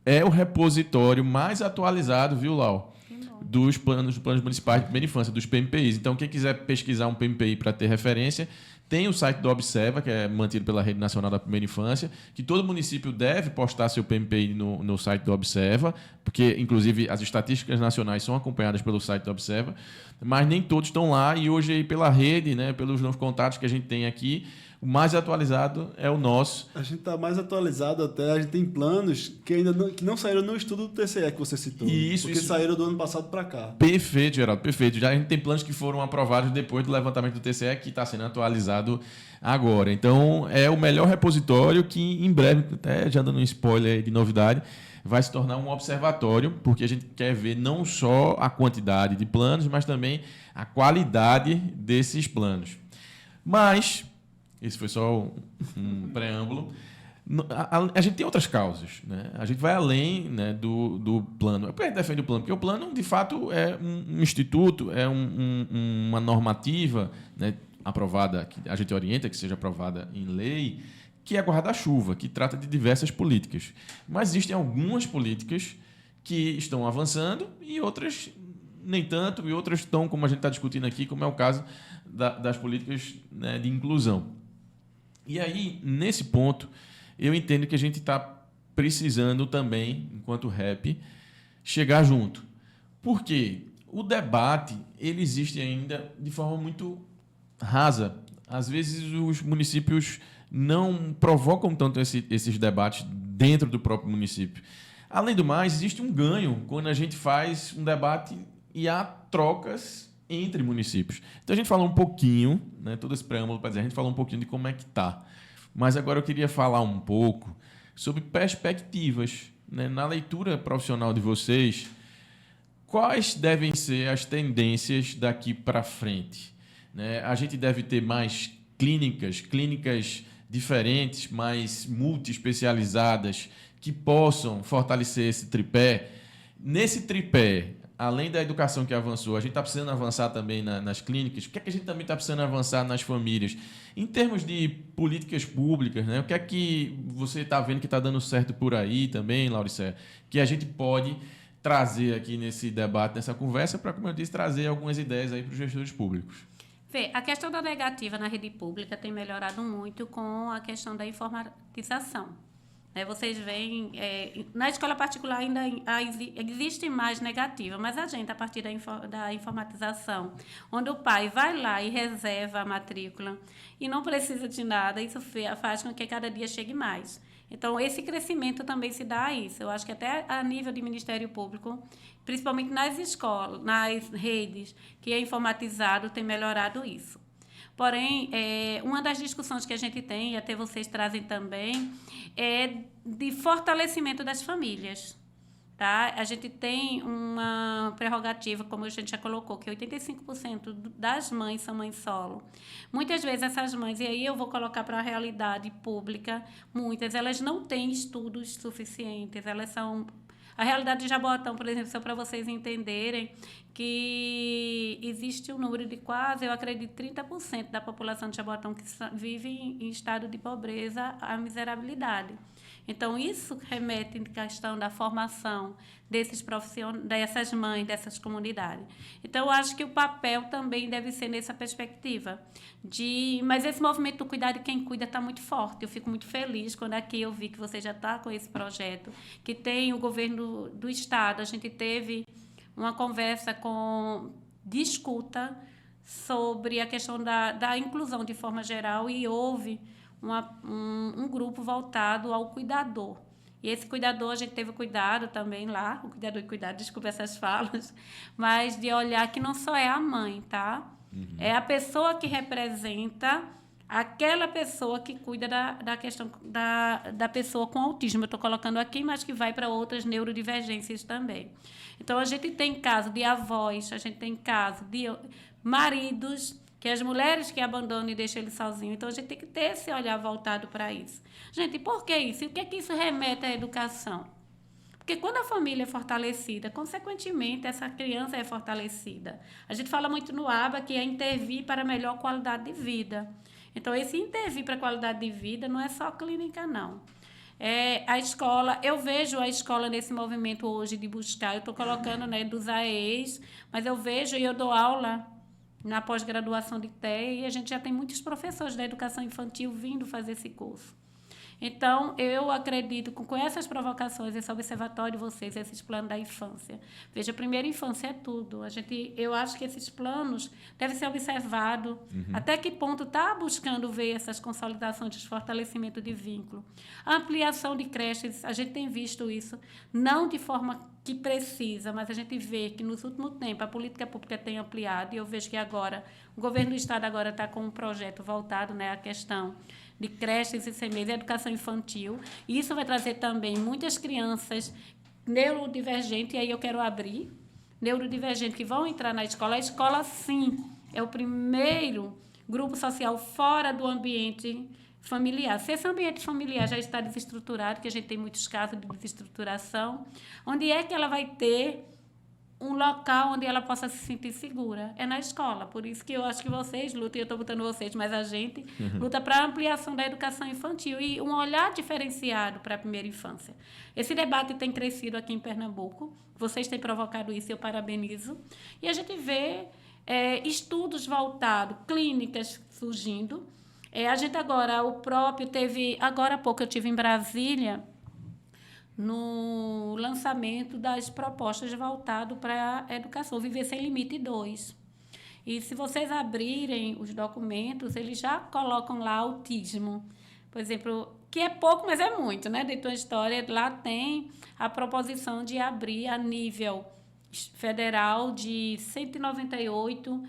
é o repositório mais atualizado, viu, Lau? Dos planos municipais de primeira infância, dos PMPIs. Então, quem quiser pesquisar um PMPI para ter referência, tem o site do Observa, que é mantido pela Rede Nacional da Primeira Infância, que todo município deve postar seu PMPI no site do Observa, porque, inclusive, as estatísticas nacionais são acompanhadas pelo site do Observa, mas nem todos estão lá, e hoje, aí, pela rede, né, pelos novos contatos que a gente tem aqui, O mais atualizado é o nosso. A gente está mais atualizado até, a gente tem planos que ainda não saíram no estudo do TCE que você citou. Porque saíram do ano passado para cá. Perfeito, Geraldo, perfeito. Já a gente tem planos que foram aprovados depois do levantamento do TCE, que está sendo atualizado agora. Então, é o melhor repositório que, em breve, até já dando um spoiler de novidade, vai se tornar um observatório, porque a gente quer ver não só a quantidade de planos, mas também a qualidade desses planos. Mas, esse foi só um preâmbulo, a gente tem outras causas, né? A gente vai além, né, do plano. Por que a gente defende o plano? Porque o plano, de fato, é um instituto, é uma normativa, né, aprovada, que a gente orienta que seja aprovada em lei, que é guarda-chuva, que trata de diversas políticas. Mas existem algumas políticas que estão avançando e outras nem tanto, e outras estão, como a gente está discutindo aqui, como é o caso das políticas, né, de inclusão. E aí, nesse ponto, eu entendo que a gente está precisando também, enquanto rap, chegar junto. Por quê? O debate ele existe ainda de forma muito rasa. Às vezes, os municípios não provocam tanto esses debates dentro do próprio município. Além do mais, existe um ganho quando a gente faz um debate e há trocas entre municípios. Então, a gente falou um pouquinho, né, todo esse preâmbulo para dizer, a gente falou um pouquinho de como é que está. Mas agora eu queria falar um pouco sobre perspectivas, né, na leitura profissional de vocês. Quais devem ser as tendências daqui para frente? Né? A gente deve ter mais clínicas diferentes, mais multi-especializadas, que possam fortalecer esse tripé. Nesse tripé, além da educação que avançou, a gente está precisando avançar também nas clínicas. O que é que a gente também está precisando avançar nas famílias? Em termos de políticas públicas, né? O que é que você está vendo que está dando certo por aí também, Lauricé, que a gente pode trazer aqui nesse debate, nessa conversa, para, como eu disse, trazer algumas ideias aí para os gestores públicos? Vê, a questão da negativa na rede pública tem melhorado muito com a questão da informatização. Vocês veem, na escola particular ainda existe mais negativa, mas a gente, a partir da informatização, onde o pai vai lá e reserva a matrícula e não precisa de nada, isso faz com que cada dia chegue mais. Então, esse crescimento também se dá a isso. Eu acho que até a nível de Ministério Público, principalmente nas escolas, nas redes, que é informatizado, tem melhorado isso. Porém, uma das discussões que a gente tem, e até vocês trazem também, é de fortalecimento das famílias. Tá? A gente tem uma prerrogativa, como a gente já colocou, que 85% das mães são mães solo. Muitas vezes essas mães, e aí eu vou colocar para a realidade pública, muitas, elas não têm estudos suficientes, elas são... A realidade de Jaboatão, por exemplo, só para vocês entenderem, que existe um número de quase, eu acredito, 30% da população de Jaboatão que vive em estado de pobreza, à miserabilidade. Então, isso remete à questão da formação dessas mães, dessas comunidades. Então, eu acho que o papel também deve ser nessa perspectiva. Mas esse movimento do cuidar de quem cuida está muito forte. Eu fico muito feliz quando aqui eu vi que você já está com esse projeto, que tem o governo do Estado. A gente teve uma conversa de escuta sobre a questão da inclusão de forma geral e houve um grupo voltado ao cuidador. E esse cuidador, a gente teve cuidado também lá, o cuidador e cuidado, desculpa essas falas, mas de olhar que não só é a mãe, tá? Uhum. É a pessoa que representa aquela pessoa que cuida da questão da pessoa com autismo. Eu estou colocando aqui, mas que vai para outras neurodivergências também. Então, a gente tem caso de avós, a gente tem caso de maridos, que as mulheres que abandonam e deixam ele sozinho. Então, a gente tem que ter esse olhar voltado para isso. Gente, por que isso? E o que é que isso remete à educação? Porque quando a família é fortalecida, consequentemente, essa criança é fortalecida. A gente fala muito no ABA que é intervir para melhor qualidade de vida. Então, esse intervir para a qualidade de vida não é só clínica, não. A escola, eu vejo a escola nesse movimento hoje de buscar, eu estou colocando, né, dos AEs, mas eu vejo e eu dou aula na pós-graduação de TEA e a gente já tem muitos professores da educação infantil vindo fazer esse curso. Então, eu acredito com essas provocações, esse observatório de vocês, esses planos da infância. Veja, a primeira infância é tudo. Eu acho que esses planos devem ser observados. Até que ponto está buscando ver essas consolidações de fortalecimento de vínculo. A ampliação de creches, a gente tem visto isso, não de forma que precisa, mas a gente vê que, nos últimos tempos, a política pública tem ampliado, e eu vejo que agora, o governo do Estado agora está com um projeto voltado, né, à questão de creches e semeias, educação infantil, e isso vai trazer também muitas crianças neurodivergentes, e aí eu quero abrir, neurodivergentes que vão entrar na escola. A escola, sim, é o primeiro grupo social fora do ambiente familiar. Se esse ambiente familiar já está desestruturado, que a gente tem muitos casos de desestruturação, onde é que ela vai ter um local onde ela possa se sentir segura? É na escola. Por isso que eu acho que vocês lutam, e eu estou botando vocês, mas a gente luta para a ampliação da educação infantil e um olhar diferenciado para a primeira infância. Esse debate tem crescido aqui em Pernambuco, vocês têm provocado isso, eu parabenizo, e a gente vê estudos voltados, clínicas surgindo. A gente agora, o próprio teve, agora há pouco eu estive em Brasília, no lançamento das propostas voltadas para a educação, Viver Sem Limite 2. E se vocês abrirem os documentos, eles já colocam lá autismo. Por exemplo, que é pouco, mas é muito, né? Dentro da história, lá tem a proposição de abrir a nível federal de 198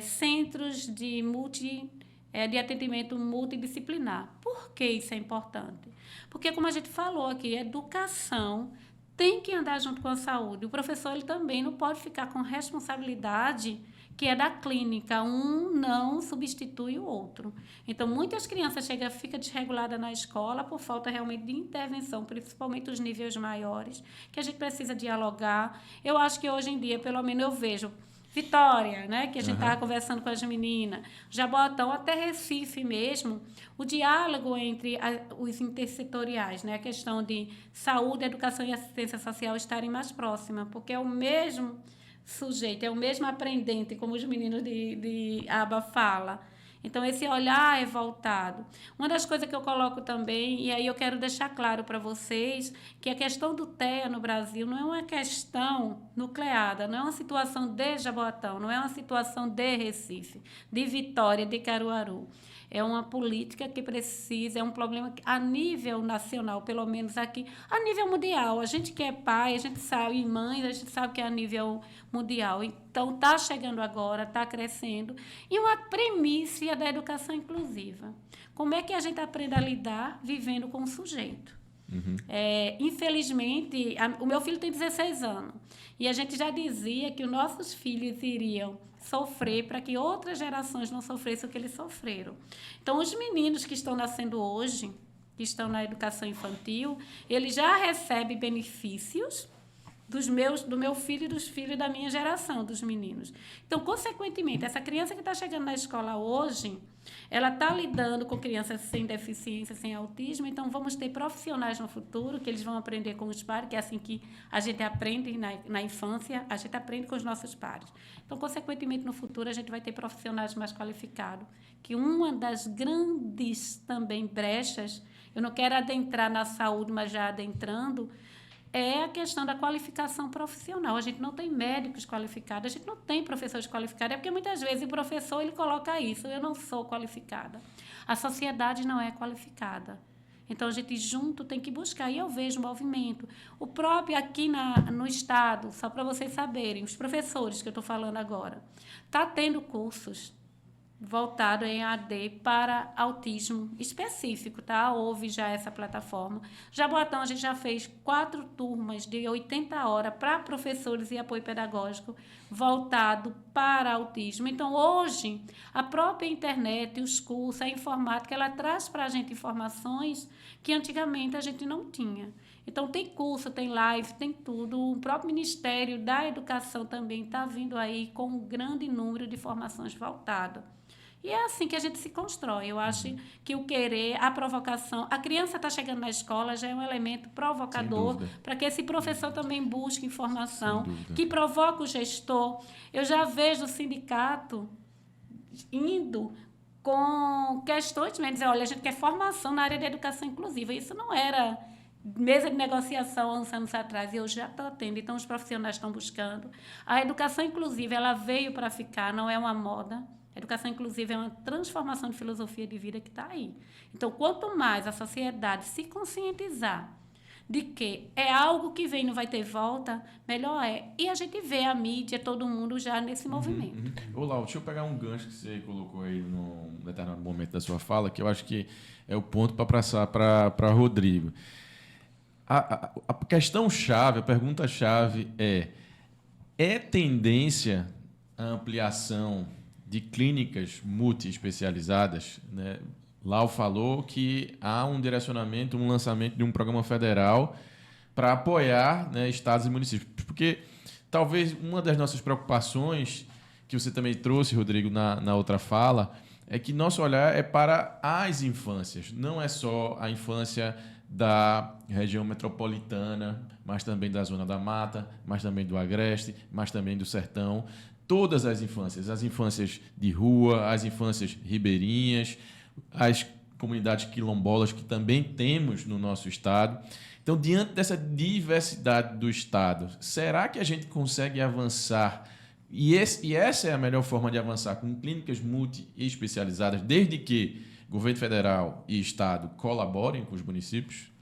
centros de atendimento multidisciplinar. Por que isso é importante? Porque, como a gente falou aqui, a educação tem que andar junto com a saúde. O professor ele também não pode ficar com responsabilidade que é da clínica. Um não substitui o outro. Então, muitas crianças ficam desreguladas na escola por falta realmente de intervenção, principalmente os níveis maiores, que a gente precisa dialogar. Eu acho que hoje em dia, pelo menos eu vejo, Vitória, né, que a gente estava conversando com as meninas, Jabotão, até Recife mesmo, o diálogo entre os intersetoriais, né, a questão de saúde, educação e assistência social estarem mais próximas, porque é o mesmo sujeito, é o mesmo aprendente, como os meninos de Aba falam. Então, esse olhar é voltado. Uma das coisas que eu coloco também, e aí eu quero deixar claro para vocês, que a questão do TEA no Brasil não é uma questão nucleada, não é uma situação de Jaboatão, não é uma situação de Recife, de Vitória, de Caruaru. É uma política que precisa, é um problema a nível nacional, pelo menos aqui, a nível mundial. A gente que é pai, a gente sabe, e mãe, a gente sabe que é a nível mundial. Então, está chegando agora, está crescendo. E uma primícia da educação inclusiva. Como é que a gente aprende a lidar vivendo com o sujeito? Infelizmente, o meu filho tem 16 anos. E a gente já dizia que os nossos filhos iriam sofrer para que outras gerações não sofressem o que eles sofreram. Então, os meninos que estão nascendo hoje, que estão na educação infantil, eles já recebem benefícios do meu filho e dos filhos da minha geração, dos meninos. Então, consequentemente, essa criança que está chegando na escola hoje, ela está lidando com crianças sem deficiência, sem autismo, então vamos ter profissionais no futuro, que eles vão aprender com os pares, que é assim que a gente aprende na infância, a gente aprende com os nossos pares. Então, consequentemente, no futuro, a gente vai ter profissionais mais qualificados, que uma das grandes também brechas, eu não quero adentrar na saúde, mas já adentrando, é a questão da qualificação profissional. A gente não tem médicos qualificados, a gente não tem professores qualificados, é porque muitas vezes o professor ele coloca isso, eu não sou qualificada. A sociedade não é qualificada. Então, a gente junto tem que buscar, e eu vejo movimento. O próprio aqui no Estado, só para vocês saberem, os professores que eu estou falando agora, está tendo cursos voltado em AD para autismo específico, tá? Houve já essa plataforma. Jaboatão, a gente já fez 4 turmas de 80 horas para professores e apoio pedagógico voltado para autismo. Então, hoje, a própria internet, os cursos, a informática, ela traz para a gente informações que antigamente a gente não tinha. Então, tem curso, tem live, tem tudo. O próprio Ministério da Educação também está vindo aí com um grande número de formações voltadas. E é assim que a gente se constrói. Eu acho que o querer, a provocação... A criança está chegando na escola, já é um elemento provocador para que esse professor também busque informação, que provoca o gestor. Eu já vejo o sindicato indo com questões, né, dizer, olha, a gente quer formação na área da educação inclusiva. Isso não era mesa de negociação há uns anos atrás, e eu já estou tendo, então os profissionais estão buscando. A educação inclusiva, ela veio para ficar, não é uma moda. A educação inclusiva é uma transformação de filosofia de vida que está aí. Então, quanto mais a sociedade se conscientizar de que é algo que vem e não vai ter volta, melhor é. E a gente vê a mídia, todo mundo já nesse movimento. Ô, Lau, deixa eu pegar um gancho que você colocou aí num determinado momento da sua fala, que eu acho que é o ponto para passar para Rodrigo. A questão-chave, a pergunta-chave é tendência a ampliação de clínicas multi-especializadas, né? Lau falou que há um direcionamento, um lançamento de um programa federal para apoiar, né, estados e municípios. Porque talvez uma das nossas preocupações, que você também trouxe, Rodrigo, na outra fala, é que nosso olhar é para as infâncias. Não é só a infância da região metropolitana, mas também da Zona da Mata, mas também do Agreste, mas também do Sertão. Todas as infâncias de rua, as infâncias ribeirinhas, as comunidades quilombolas que também temos no nosso estado. Então, diante dessa diversidade do estado, será que a gente consegue avançar? E essa é a melhor forma de avançar, com clínicas multi-especializadas, desde que governo federal e estado colaborem com os municípios?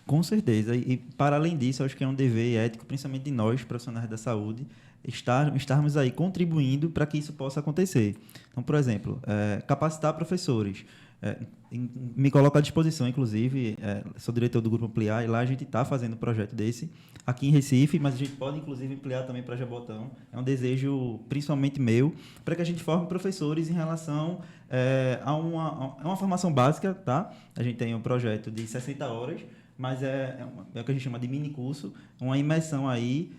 Com certeza. E, para além disso, eu acho que é um dever ético, principalmente de nós, profissionais da saúde, estarmos aí contribuindo para que isso possa acontecer. Então, por exemplo, capacitar professores. Me coloco à disposição, inclusive, sou diretor do Grupo Ampliar, e lá a gente está fazendo um projeto desse aqui em Recife, mas a gente pode, inclusive, ampliar também para Jabotão. É um desejo, principalmente meu, para que a gente forme professores em relação a uma formação básica, tá? A gente tem um projeto de 60 horas, mas é o que a gente chama de mini curso, uma imersão aí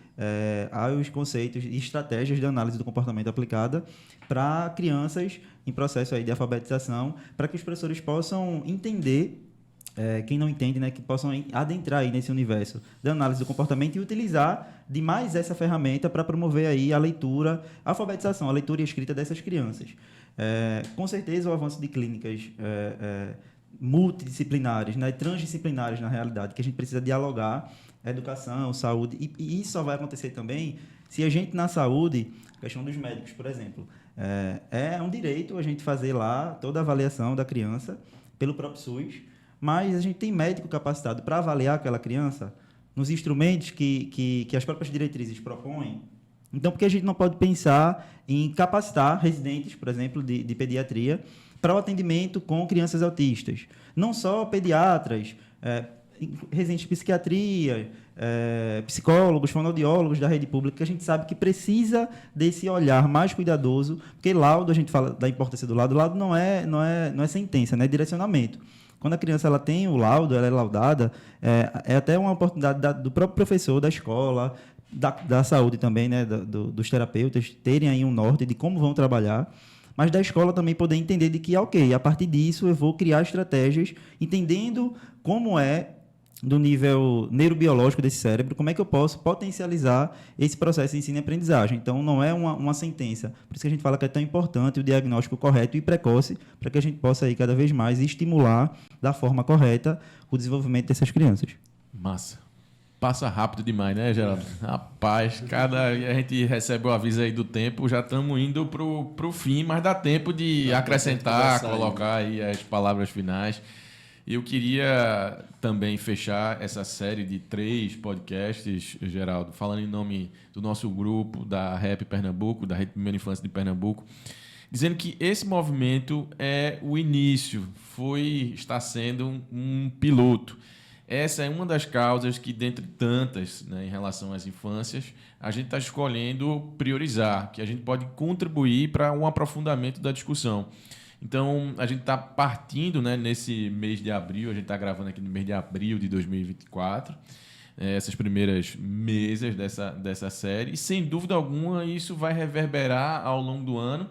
aos conceitos e estratégias de análise do comportamento aplicada para crianças em processo aí de alfabetização, para que os professores possam entender, quem não entende, né, que possam adentrar aí nesse universo da análise do comportamento e utilizar demais essa ferramenta para promover aí a leitura, a alfabetização, a leitura e a escrita dessas crianças. Com certeza, o avanço de clínicas multidisciplinares, né, transdisciplinares na realidade, que a gente precisa dialogar, educação, saúde, e isso só vai acontecer também se a gente na saúde, a questão dos médicos, por exemplo, é um direito a gente fazer lá toda a avaliação da criança pelo próprio SUS, mas a gente tem médico capacitado para avaliar aquela criança nos instrumentos que as próprias diretrizes propõem. Então, por que a gente não pode pensar em capacitar residentes, por exemplo, de pediatria, para o atendimento com crianças autistas? Não só pediatras, residentes de psiquiatria, psicólogos, fonoaudiólogos da rede pública, que a gente sabe que precisa desse olhar mais cuidadoso, porque laudo, a gente fala da importância do laudo não é sentença, né? É direcionamento. Quando a criança ela tem o laudo, ela é laudada, é até uma oportunidade do próprio professor da escola, da saúde também, né? Dos terapeutas, terem aí um norte de como vão trabalhar, mas da escola também poder entender de que, ok, a partir disso eu vou criar estratégias, entendendo como é do nível neurobiológico desse cérebro, como é que eu posso potencializar esse processo de ensino e aprendizagem. Então, não é uma sentença. Por isso que a gente fala que é tão importante o diagnóstico correto e precoce, para que a gente possa aí, cada vez mais estimular da forma correta o desenvolvimento dessas crianças. Massa. Passa rápido demais, né, Geraldo? Rapaz, a gente recebe o aviso aí do tempo, já estamos indo pro fim, mas dá tempo de acrescentar, colocar aí as palavras finais. Eu queria também fechar essa série de 3 podcasts, Geraldo, falando em nome do nosso grupo, da REP Pernambuco, da Rede Primeira Infância de Pernambuco, dizendo que esse movimento é o início, está sendo um piloto. Essa é uma das causas que, dentre tantas, né, em relação às infâncias, a gente está escolhendo priorizar, que a gente pode contribuir para um aprofundamento da discussão. Então, a gente está partindo, né, nesse mês de abril, a gente está gravando aqui no mês de abril de 2024, essas primeiras mesas dessa série, e sem dúvida alguma isso vai reverberar ao longo do ano,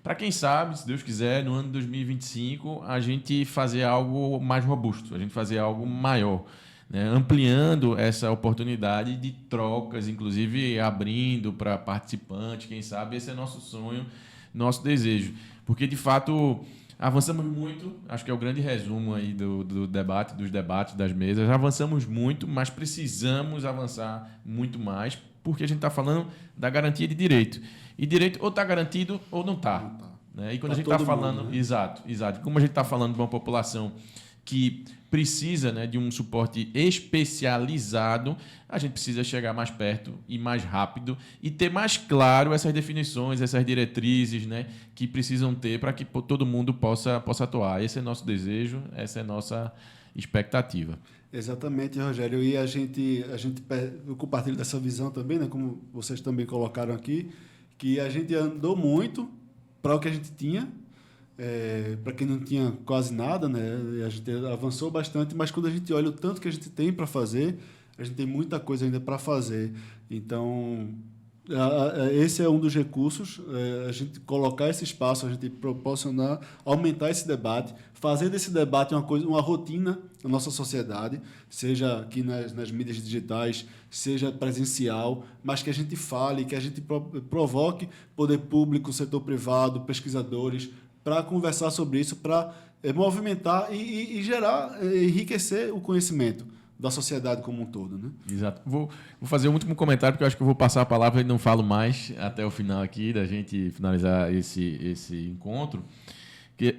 para quem sabe, se Deus quiser, no ano de 2025, a gente fazer algo mais robusto, a gente fazer algo maior, né, ampliando essa oportunidade de trocas, inclusive abrindo para participantes, quem sabe, esse é nosso sonho, nosso desejo. Porque, de fato, Avançamos muito, acho que é o grande resumo aí do debate, dos debates, das mesas. Avançamos muito, mas precisamos avançar muito mais, porque a gente está falando da garantia de direito. E direito ou está garantido ou não está. Né? E quando a gente está falando... Mundo, né? Exato. Como a gente está falando de uma população que precisa, né, de um suporte especializado, a gente precisa chegar mais perto e mais rápido e ter mais claro essas definições, essas diretrizes, né, que precisam ter para que todo mundo possa atuar. Esse é nosso desejo, essa é nossa expectativa. Exatamente, Rogério. E eu compartilho dessa visão também, né, como vocês também colocaram aqui, que a gente andou muito para o que a gente tinha. Para quem não tinha quase nada, né? A gente avançou bastante, mas quando a gente olha o tanto que a gente tem para fazer, a gente tem muita coisa ainda para fazer. Então, esse é um dos recursos, a gente colocar esse espaço, a gente proporcionar, aumentar esse debate, fazer desse debate uma rotina na nossa sociedade, seja aqui nas mídias digitais, seja presencial, mas que a gente fale, que a gente provoque poder público, setor privado, pesquisadores, para conversar sobre isso, para movimentar e gerar, enriquecer o conhecimento da sociedade como um todo, né? Exato. Vou fazer um último comentário, porque eu acho que eu vou passar a palavra e não falo mais até o final aqui, da gente finalizar esse encontro.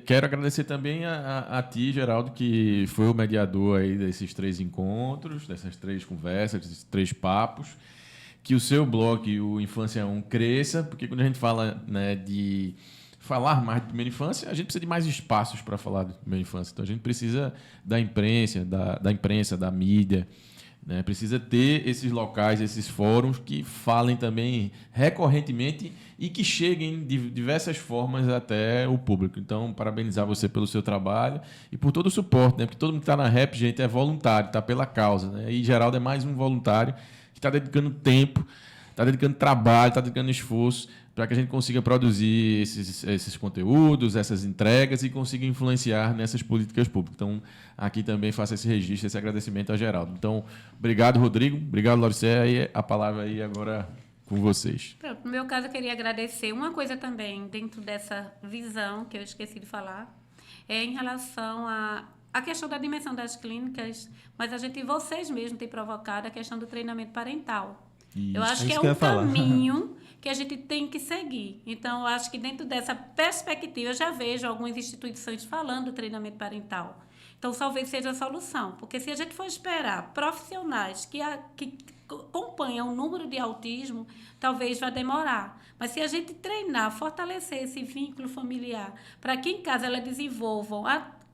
Quero agradecer também a ti, Geraldo, que foi o mediador aí desses 3 encontros, dessas 3 conversas, desses 3 papos. Que o seu blog, o Infância 1, cresça, porque quando a gente fala, né, de falar mais de primeira infância, a gente precisa de mais espaços para falar de primeira infância. Então, a gente precisa da imprensa, da mídia, né? Precisa ter esses locais, esses fóruns que falem também recorrentemente e que cheguem de diversas formas até o público. Então, parabenizar você pelo seu trabalho e por todo o suporte, né? Porque todo mundo que está na REP, gente, é voluntário, está pela causa, né? E Geraldo é mais um voluntário que está dedicando tempo, está dedicando trabalho, está dedicando esforço para que a gente consiga produzir esses conteúdos, essas entregas e consiga influenciar nessas políticas públicas. Então, aqui também faço esse registro, esse agradecimento a Geraldo. Então, obrigado, Rodrigo. Obrigado, Lauricé. E a palavra aí agora com vocês. Pronto, no meu caso, eu queria agradecer uma coisa também, dentro dessa visão que eu esqueci de falar, em relação a questão da dimensão das clínicas, mas vocês mesmos têm provocado a questão do treinamento parental. Isso. Eu acho que é um caminho que a gente tem que seguir. Então, eu acho que dentro dessa perspectiva, eu já vejo algumas instituições falando do treinamento parental. Então, talvez seja a solução. Porque se a gente for esperar profissionais que acompanham o número de autismo, talvez vá demorar. Mas se a gente treinar, fortalecer esse vínculo familiar, para que em casa elas desenvolvam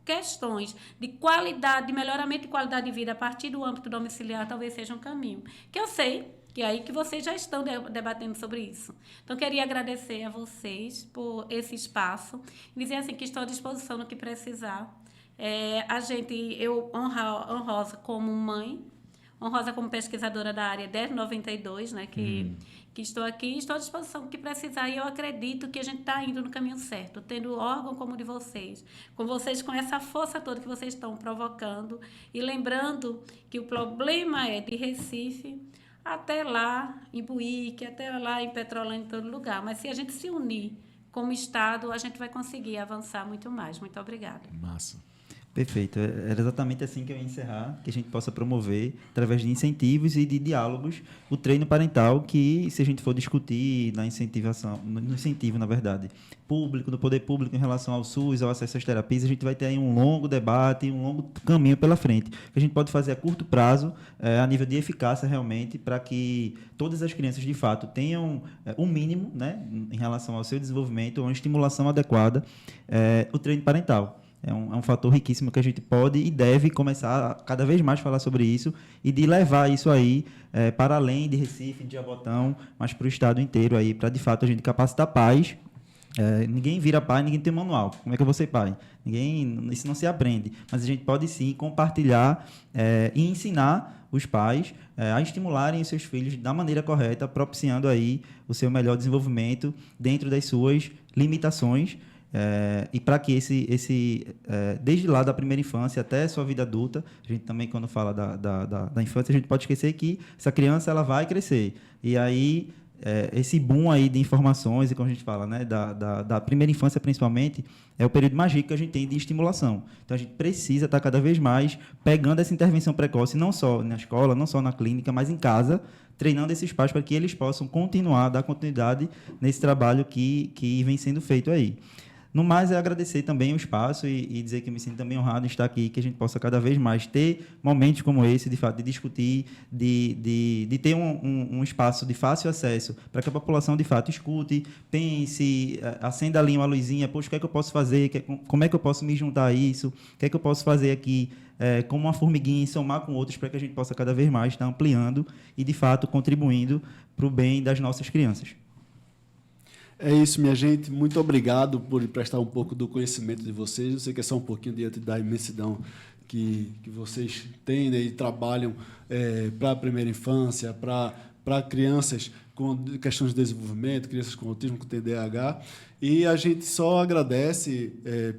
questões de qualidade, de melhoramento de qualidade de vida a partir do âmbito domiciliar, talvez seja um caminho. Que eu sei que é aí que vocês já estão debatendo sobre isso. Então, queria agradecer a vocês por esse espaço e dizer assim que estou à disposição no que precisar. Eu honrosa como mãe, honrosa como pesquisadora da área desde 92, né, que estou aqui, estou à disposição do que precisar, e eu acredito que a gente está indo no caminho certo, tendo órgão como o de vocês, com essa força toda que vocês estão provocando, e lembrando que o problema é de Recife até lá em Buíque, até lá em Petrolândia, em todo lugar. Mas se a gente se unir como Estado, a gente vai conseguir avançar muito mais. Muito obrigada. Massa. Perfeito. Era exatamente assim que eu ia encerrar, que a gente possa promover, através de incentivos e de diálogos, o treino parental, que, se a gente for discutir na incentivação, no incentivo, na verdade, público, do poder público em relação ao SUS, ao acesso às terapias, a gente vai ter aí um longo debate, um longo caminho pela frente, que a gente pode fazer a curto prazo, a nível de eficácia realmente, para que todas as crianças, de fato, tenham um mínimo, né, em relação ao seu desenvolvimento, uma estimulação adequada, o treino parental. É um fator riquíssimo que a gente pode e deve começar a cada vez mais falar sobre isso e de levar isso aí para além de Recife, de Jabotão, mas para o estado inteiro aí, para de fato a gente capacitar pais. Ninguém vira pai, ninguém tem manual. Como é que eu vou ser pai? Isso não se aprende, mas a gente pode sim compartilhar e ensinar os pais a estimularem os seus filhos da maneira correta, propiciando aí o seu melhor desenvolvimento dentro das suas limitações. E para que desde lá da primeira infância até a sua vida adulta, a gente também, quando fala da infância, a gente pode esquecer que essa criança ela vai crescer. E aí esse boom aí de informações, e como a gente fala, né, da primeira infância principalmente, é o período mais rico que a gente tem de estimulação. Então, a gente precisa estar cada vez mais pegando essa intervenção precoce, não só na escola, não só na clínica, mas em casa, treinando esses pais para que eles possam dar continuidade nesse trabalho que vem sendo feito aí. No mais, é agradecer também o espaço e dizer que me sinto também honrado em estar aqui, que a gente possa cada vez mais ter momentos como esse, de fato, de discutir, de ter um espaço de fácil acesso para que a população, de fato, escute, pense, acenda ali uma luzinha, poxa, o que é que eu posso fazer, como é que eu posso me juntar a isso, o que é que eu posso fazer aqui como uma formiguinha e somar com outros para que a gente possa cada vez mais estar ampliando e, de fato, contribuindo para o bem das nossas crianças. É isso, minha gente. Muito obrigado por emprestar um pouco do conhecimento de vocês. Eu sei que é só um pouquinho diante da imensidão que vocês têm, né, e trabalham para a primeira infância, para crianças com questões de desenvolvimento, crianças com autismo, com TDAH. E a gente só agradece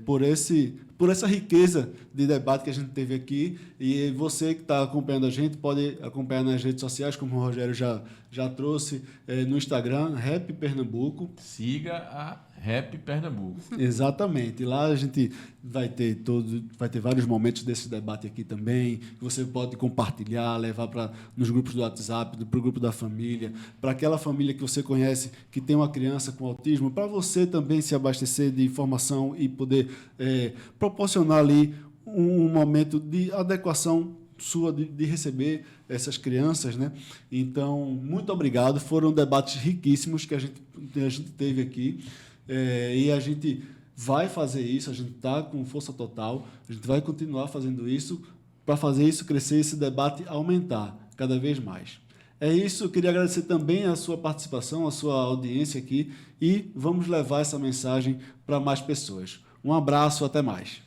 por essa riqueza de debate que a gente teve aqui. E você que está acompanhando a gente pode acompanhar nas redes sociais, como o Rogério já trouxe, no Instagram, Rap Pernambuco. Siga a Rap Pernambuco. Exatamente. E lá a gente vai ter vários momentos desse debate aqui também, que você pode compartilhar, levar nos grupos do WhatsApp, para o grupo da família, para aquela família que você conhece que tem uma criança com autismo, para você também se abastecer de informação e poder proporcionar ali um momento de adequação sua de receber essas crianças, né? Então, muito obrigado. Foram debates riquíssimos que a gente teve aqui. E a gente vai fazer isso, a gente está com força total, a gente vai continuar fazendo isso para fazer isso crescer, esse debate aumentar cada vez mais. É isso, eu queria agradecer também a sua participação, a sua audiência aqui e vamos levar essa mensagem para mais pessoas. Um abraço, até mais.